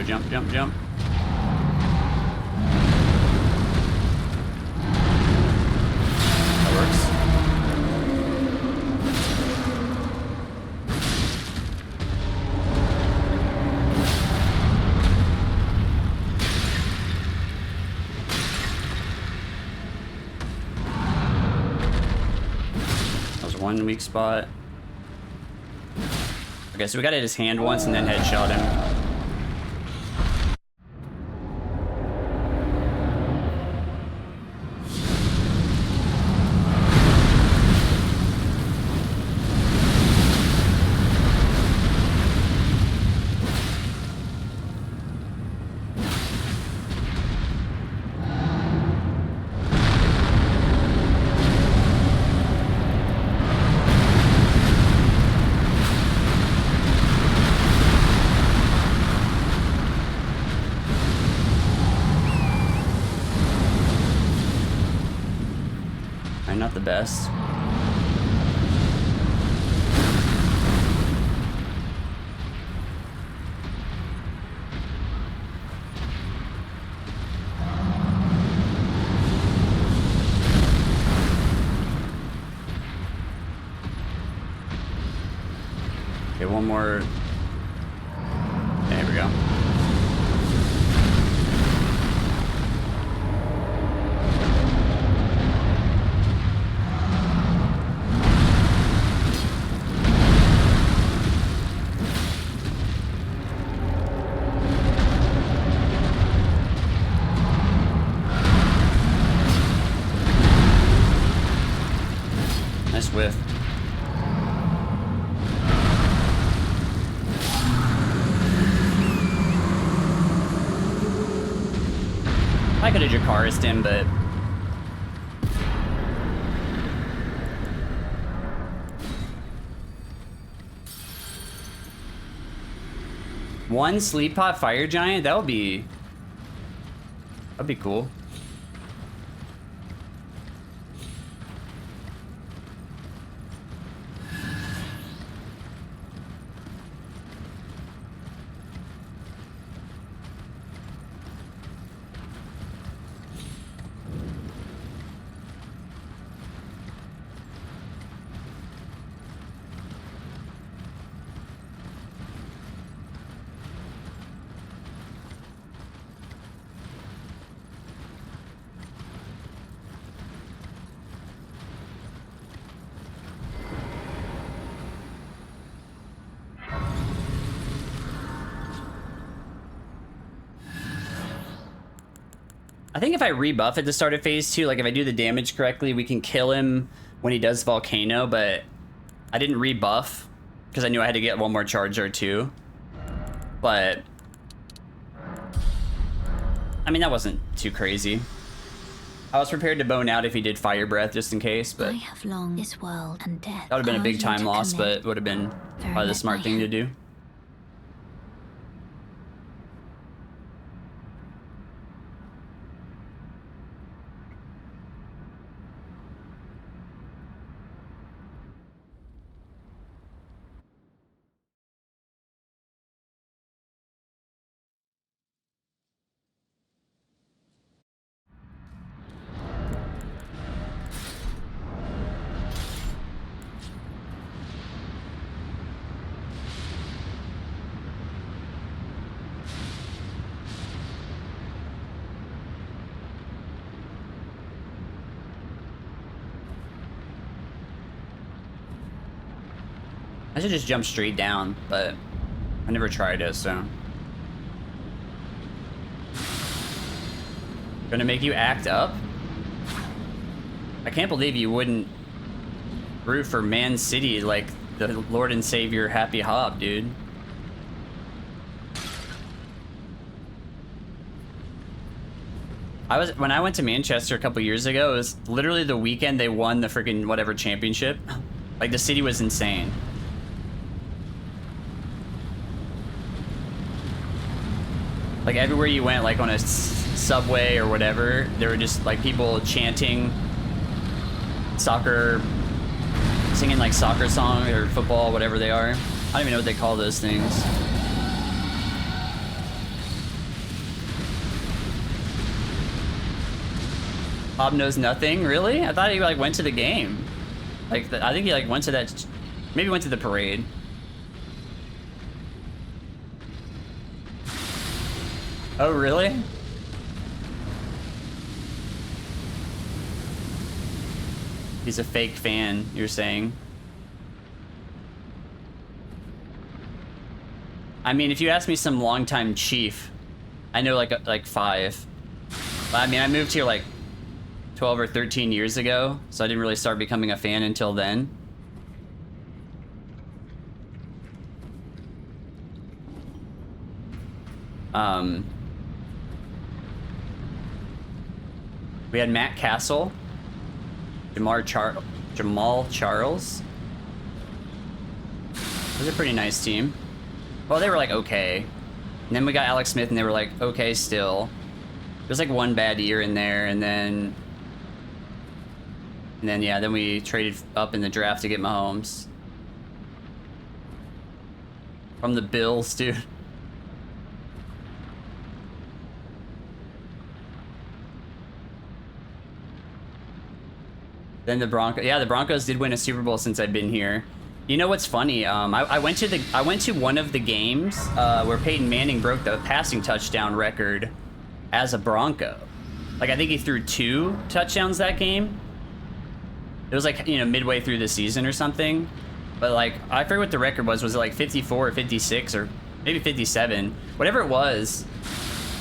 Jump. That works. That was one weak spot. Okay, so we got to hit his hand once and then headshot him. Not the best. Okay, one more. There we go. Whiff. I could have Dracarys'd him, but One sleep pot fire giant? That'd be cool. I think if I rebuff at the start of phase 2, like if I do the damage correctly, we can kill him when he does Volcano, but I didn't rebuff because I knew I had to get one more charge or two. But I mean, that wasn't too crazy. I was prepared to bone out if he did Fire Breath just in case, but I have longed this world and death. that would have been a big Are you time to loss, but commit? it would have been Very probably the much smart my thing to hand. do. I should just jump straight down, but I never tried it, so. Gonna make you act up? I can't believe you wouldn't root for Man City like the Lord and Savior Happy Hob, dude. When I went to Manchester a couple years ago, it was literally the weekend they won the freaking whatever championship. Like the city was insane. Like everywhere you went, like on a subway or whatever, there were just like people chanting soccer, singing like soccer song or football, whatever they are. I don't even know what they call those things. Bob knows nothing, really? I thought he like went to the game. Like I think he like went to that, maybe went to the parade. Oh, really? He's a fake fan, you're saying? I mean, if you ask me some longtime chief, I know like 5. But I mean, I moved here like 12 or 13 years ago, so I didn't really start becoming a fan until then. We had Matt Castle, Jamal Charles. It was a pretty nice team. Well, they were like okay. And then we got Alex Smith and they were like okay still. There's like one bad year in there, and then yeah, then we traded up in the draft to get Mahomes. From the Bills, dude. Then the Broncos, yeah, the Broncos did win a Super Bowl since I've been here. You know what's funny? I went to one of the games where Peyton Manning broke the passing touchdown record as a Bronco. Like I think he threw 2 touchdowns that game. It was like, you know, midway through the season or something. But like I forget what the record was. Was it like 54 or 56 or maybe 57? Whatever it was.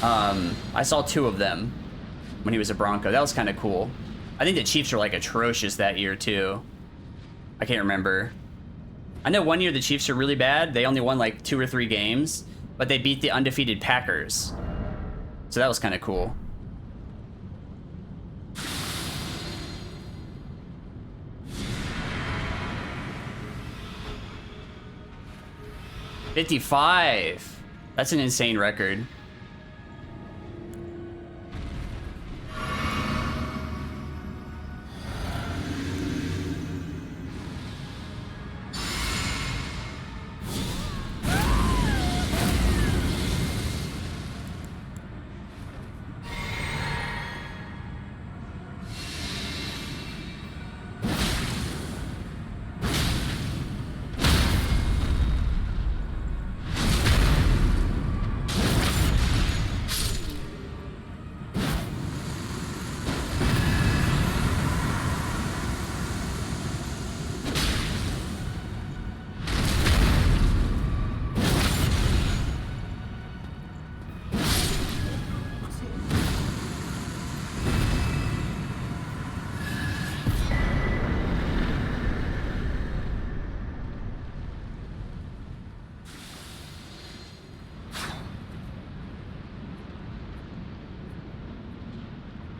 I saw 2 of them when he was a Bronco. That was kind of cool. I think the Chiefs were like atrocious that year too. I can't remember. I know one year the Chiefs were really bad. They only won like 2 or 3 games, but they beat the undefeated Packers. So that was kind of cool. $55. That's an insane record.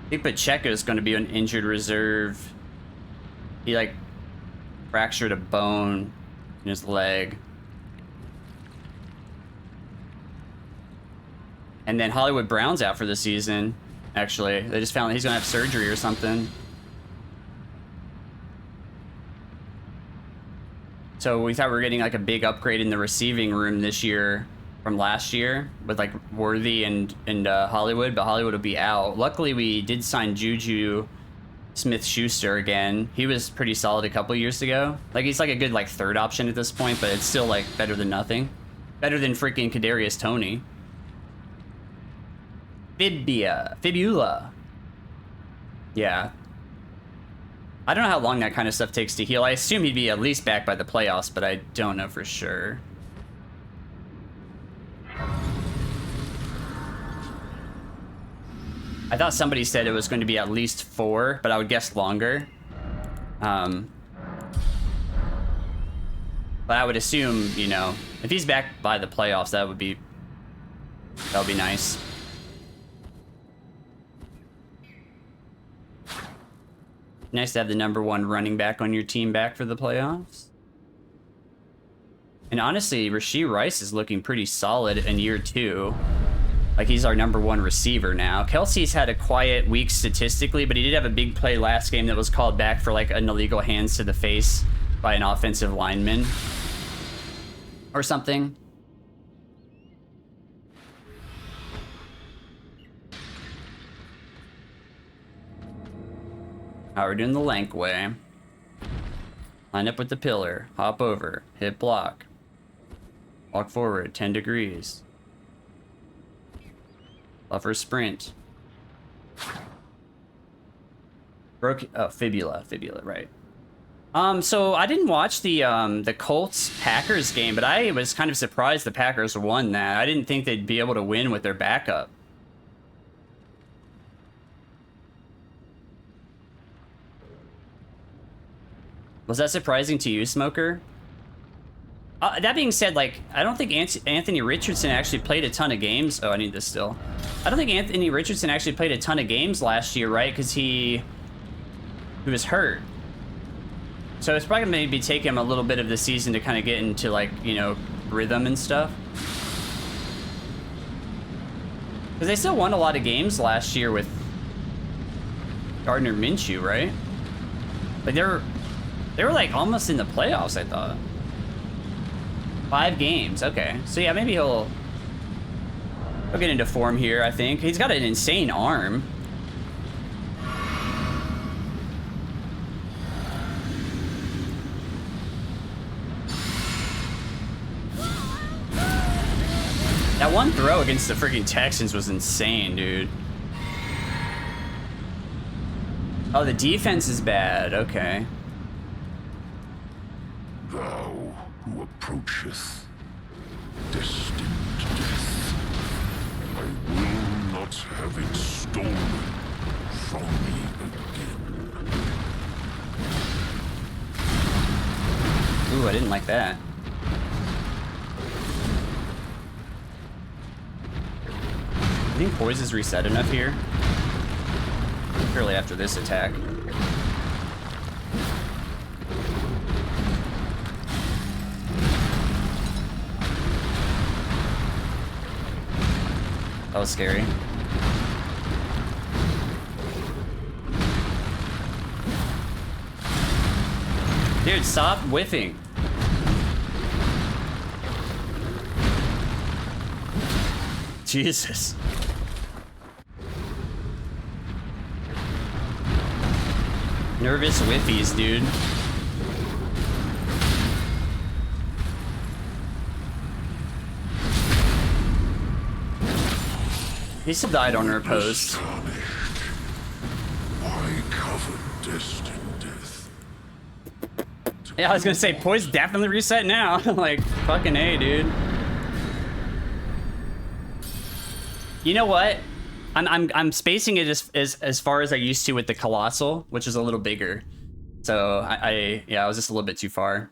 I think Pacheco is going to be an injured reserve. He like fractured a bone in his leg. And then Hollywood Brown's out for the season. Actually, they just found that he's going to have surgery or something. So we thought we were getting like a big upgrade in the receiving room this year from last year with like Worthy and Hollywood, but Hollywood will be out. Luckily, we did sign Juju Smith-Schuster again. He was pretty solid a couple years ago. Like he's like a good like third option at this point, but it's still like better than nothing. Better than freaking Kadarius Toney. Fibula. Yeah. I don't know how long that kind of stuff takes to heal. I assume he'd be at least back by the playoffs, but I don't know for sure. I thought somebody said it was going to be at least 4, but I would guess longer. But I would assume, you know, if he's back by the playoffs, that would be nice. Nice to have the #1 running back on your team back for the playoffs. And honestly, Rashee Rice is looking pretty solid in year 2. Like, he's our #1 receiver now. Kelsey's had a quiet week statistically, but he did have a big play last game that was called back for, like, an illegal hands to the face by an offensive lineman. Or something. Alright, we're doing the Lank way. Line up with the pillar. Hop over. Hit block. Walk forward 10 degrees. Buffer sprint. Fibula, right. So I didn't watch the Colts Packers game, but I was kind of surprised the Packers won that. I didn't think they'd be able to win with their backup. Was that surprising to you, Smoker? That being said, like, I don't think Anthony Richardson actually played a ton of games. Oh, I need this still. I don't think Anthony Richardson actually played a ton of games last year, right? Because he was hurt. So it's probably going to maybe take him a little bit of the season to kind of get into, like, you know, rhythm and stuff. Because they still won a lot of games last year with Gardner Minshew, right? Like, they were like almost in the playoffs, I thought. 5 games, okay. So yeah, maybe he'll get into form here, I think. He's got an insane arm. That one throw against the freaking Texans was insane, dude. Oh, the defense is bad, okay. Thou who approacheth destined death, I will not have it stolen from me again. Ooh, I didn't like that. I think poise is reset enough here. Surely after this attack. That was scary. Dude, stop whiffing. Jesus. Nervous whiffies, dude. He still died on her post. Why covered destined death? Yeah, I was gonna say, Poise definitely reset now. Like, fucking A, dude. You know what? I'm spacing it as far as I used to with the Colossal, which is a little bigger. So yeah, I was just a little bit too far.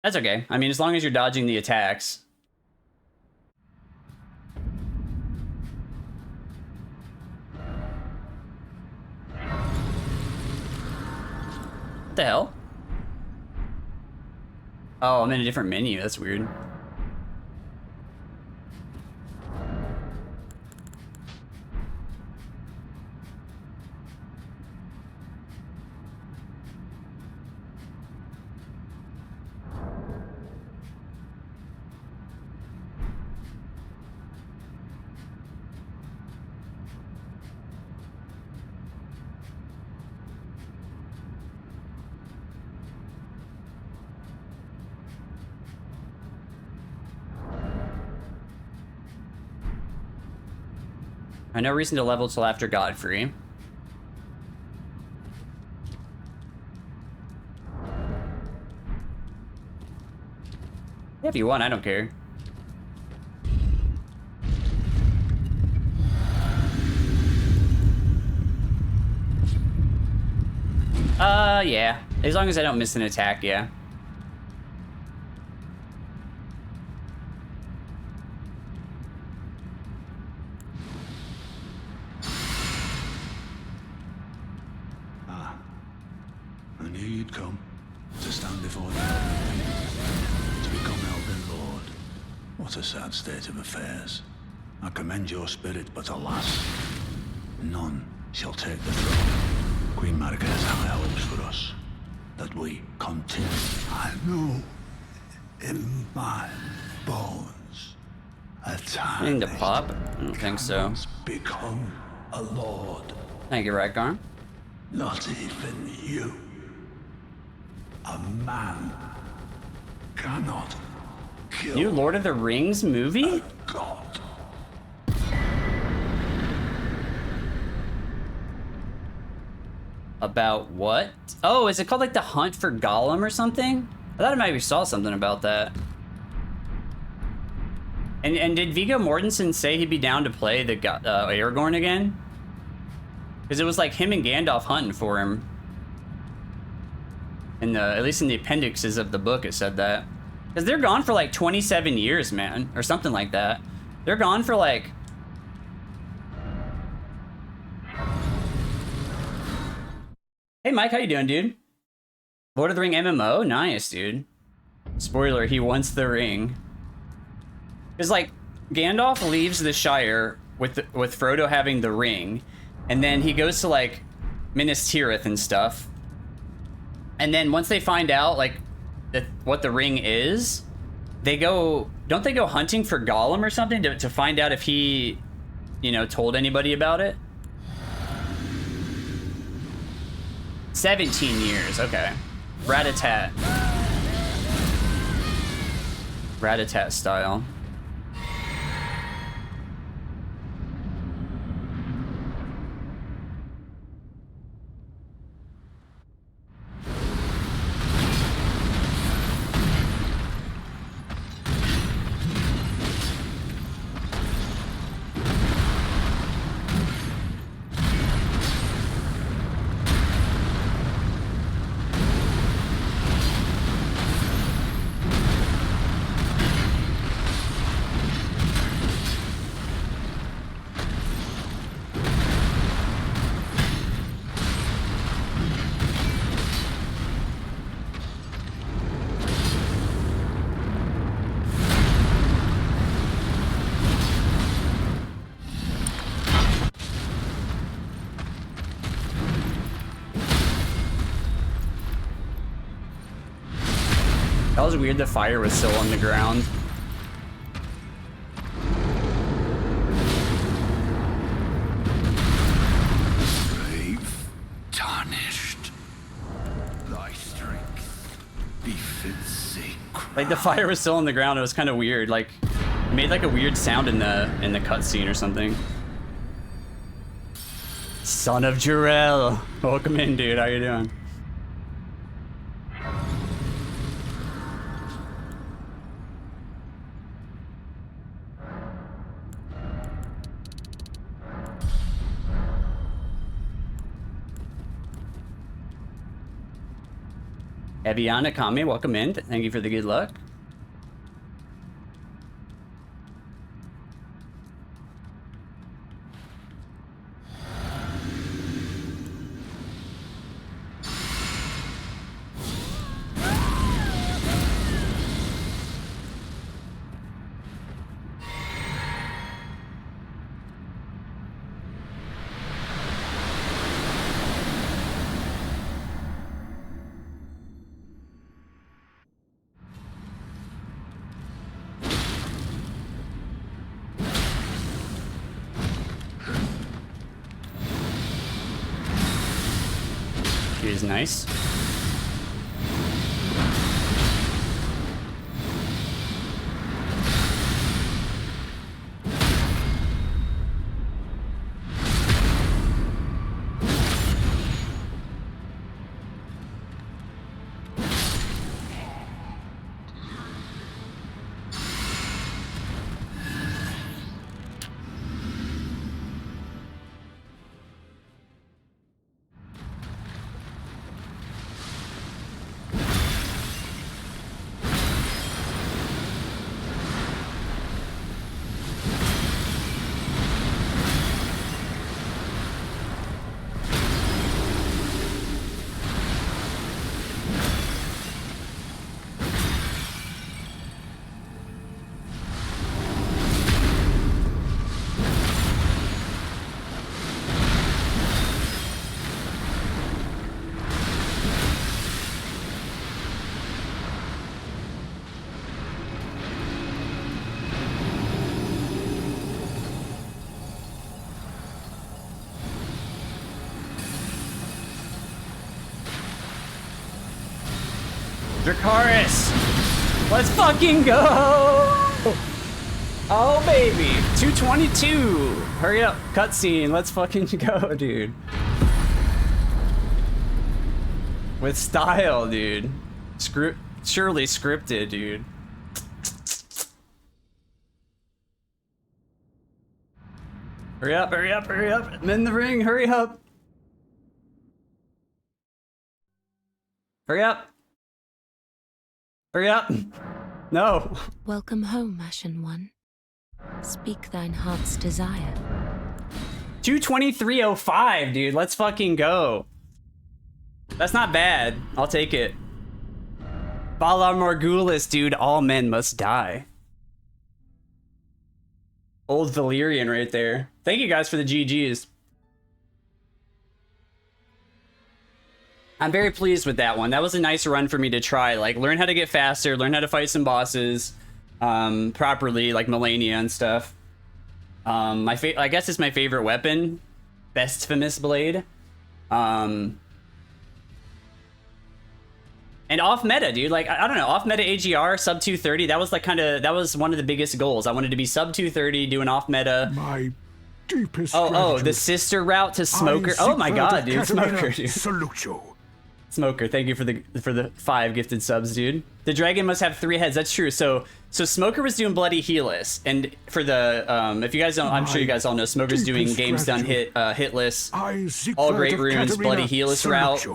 That's okay. I mean, as long as you're dodging the attacks. What the hell? Oh, I'm in a different menu. That's weird. No reason to level till after Godfrey. Yeah, if you want, I don't care. Yeah. As long as I don't miss an attack, yeah. I knew you'd come to stand before the Elden, to become Elden Lord. What a sad state of affairs. I commend your spirit, but alas, none shall take the throne. Queen Margit has high hopes for us, that we continue. I know in my bones a time. Anything to pop? I don't think so. Become a lord. Thank you, Rykard. Not even you. A man cannot kill New Lord of the Rings movie? a god. About what? Oh, is it called like The Hunt for Gollum or something? I thought I maybe saw something about that. And did Viggo Mortensen say he'd be down to play the Aragorn again? Because it was like him and Gandalf hunting for him. In the, at least in the appendixes of the book, it said that. Because they're gone for like 27 years, man. Or something like that. They're gone for like... Hey, Mike, how you doing, dude? Lord of the Ring MMO? Nice, dude. Spoiler, he wants the ring. Because, like, Gandalf leaves the Shire with Frodo having the ring. And then he goes to, like, Minas Tirith and stuff. And then once they find out, like, what the ring is, they go... Don't they go hunting for Gollum or something to find out if he, you know, told anybody about it? 17 years, okay. Rat-a-tat. Rat-a-tat style. was weird the fire was still on the ground. Brave, tarnished. Thy strength befits sacred. Like the fire was still on the ground. It was kind of weird. Like it made like a weird sound in the cutscene or something. Son of Jarrell. Welcome in, dude. How you doing? Eviana Kame, welcome in. Thank you for the good luck. Is nice. Dracarys! Let's fucking go! Oh baby, 222! Hurry up, cutscene, let's fucking go, dude. With style, dude. Surely scripted, dude. Hurry up, hurry up, hurry up! I'm in the ring, hurry up! Hurry up! Hurry up! No! Welcome home, Ashen One. Speak thine heart's desire. 223.05, dude. Let's fucking go. That's not bad. I'll take it. Valar Morghulis, dude. All men must die. Old Valyrian right there. Thank you guys for the GGs. I'm very pleased with that one. That was a nice run for me to try. Like, learn how to get faster, learn how to fight some bosses properly, like Malenia and stuff. I guess it's my favorite weapon, Blasphemous blade. And off meta, dude. Like, I don't know, off meta AGR sub 230. That was like that was one of the biggest goals. I wanted to be sub 230, doing off meta. My deepest oh, the sister route to Smoker. Oh my god, dude, Smoker, dude. Salute you. Smoker, thank you for the 5 gifted subs, dude. The dragon must have 3 heads. That's true. So Smoker was doing Bloody Helice, and for the if you guys don't, I'm sure you guys all know, Smoker's doing games done hitless, all great runes, Bloody Helice route,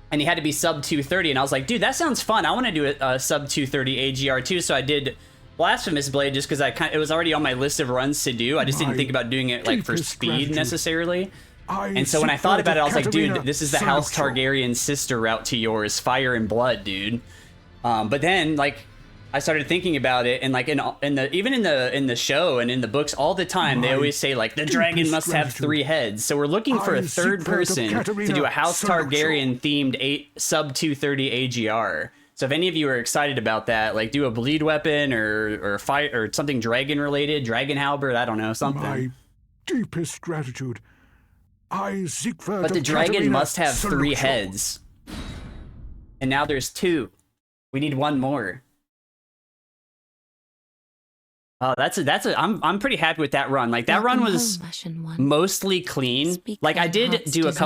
and he had to be sub 230. And I was like, dude, that sounds fun. I want to do a sub 230 AGR too. So I did Blasphemous blade just because it was already on my list of runs to do. I just didn't think about doing it like for speed necessarily. And so when I thought about it, I was like, dude, this is the House Targaryen sister route to yours, Fire and Blood, dude. But then, like, I started thinking about it, and like even in the show and in the books, all the time they always say like the dragon must have 3 heads. So we're looking for a third person to do a House Targaryen themed sub 230 AGR. So if any of you are excited about that, like do a bleed weapon or fight or something dragon related, dragon halberd, I don't know, something. My deepest gratitude. I Siegfried But the of dragon Katarina must have salute 3 you. heads. And now there's 2. We need 1 more. Oh, I'm pretty happy with that run. Like that run was Fashion one. mostly clean. Speak Like I thine did heart's do a desire. couple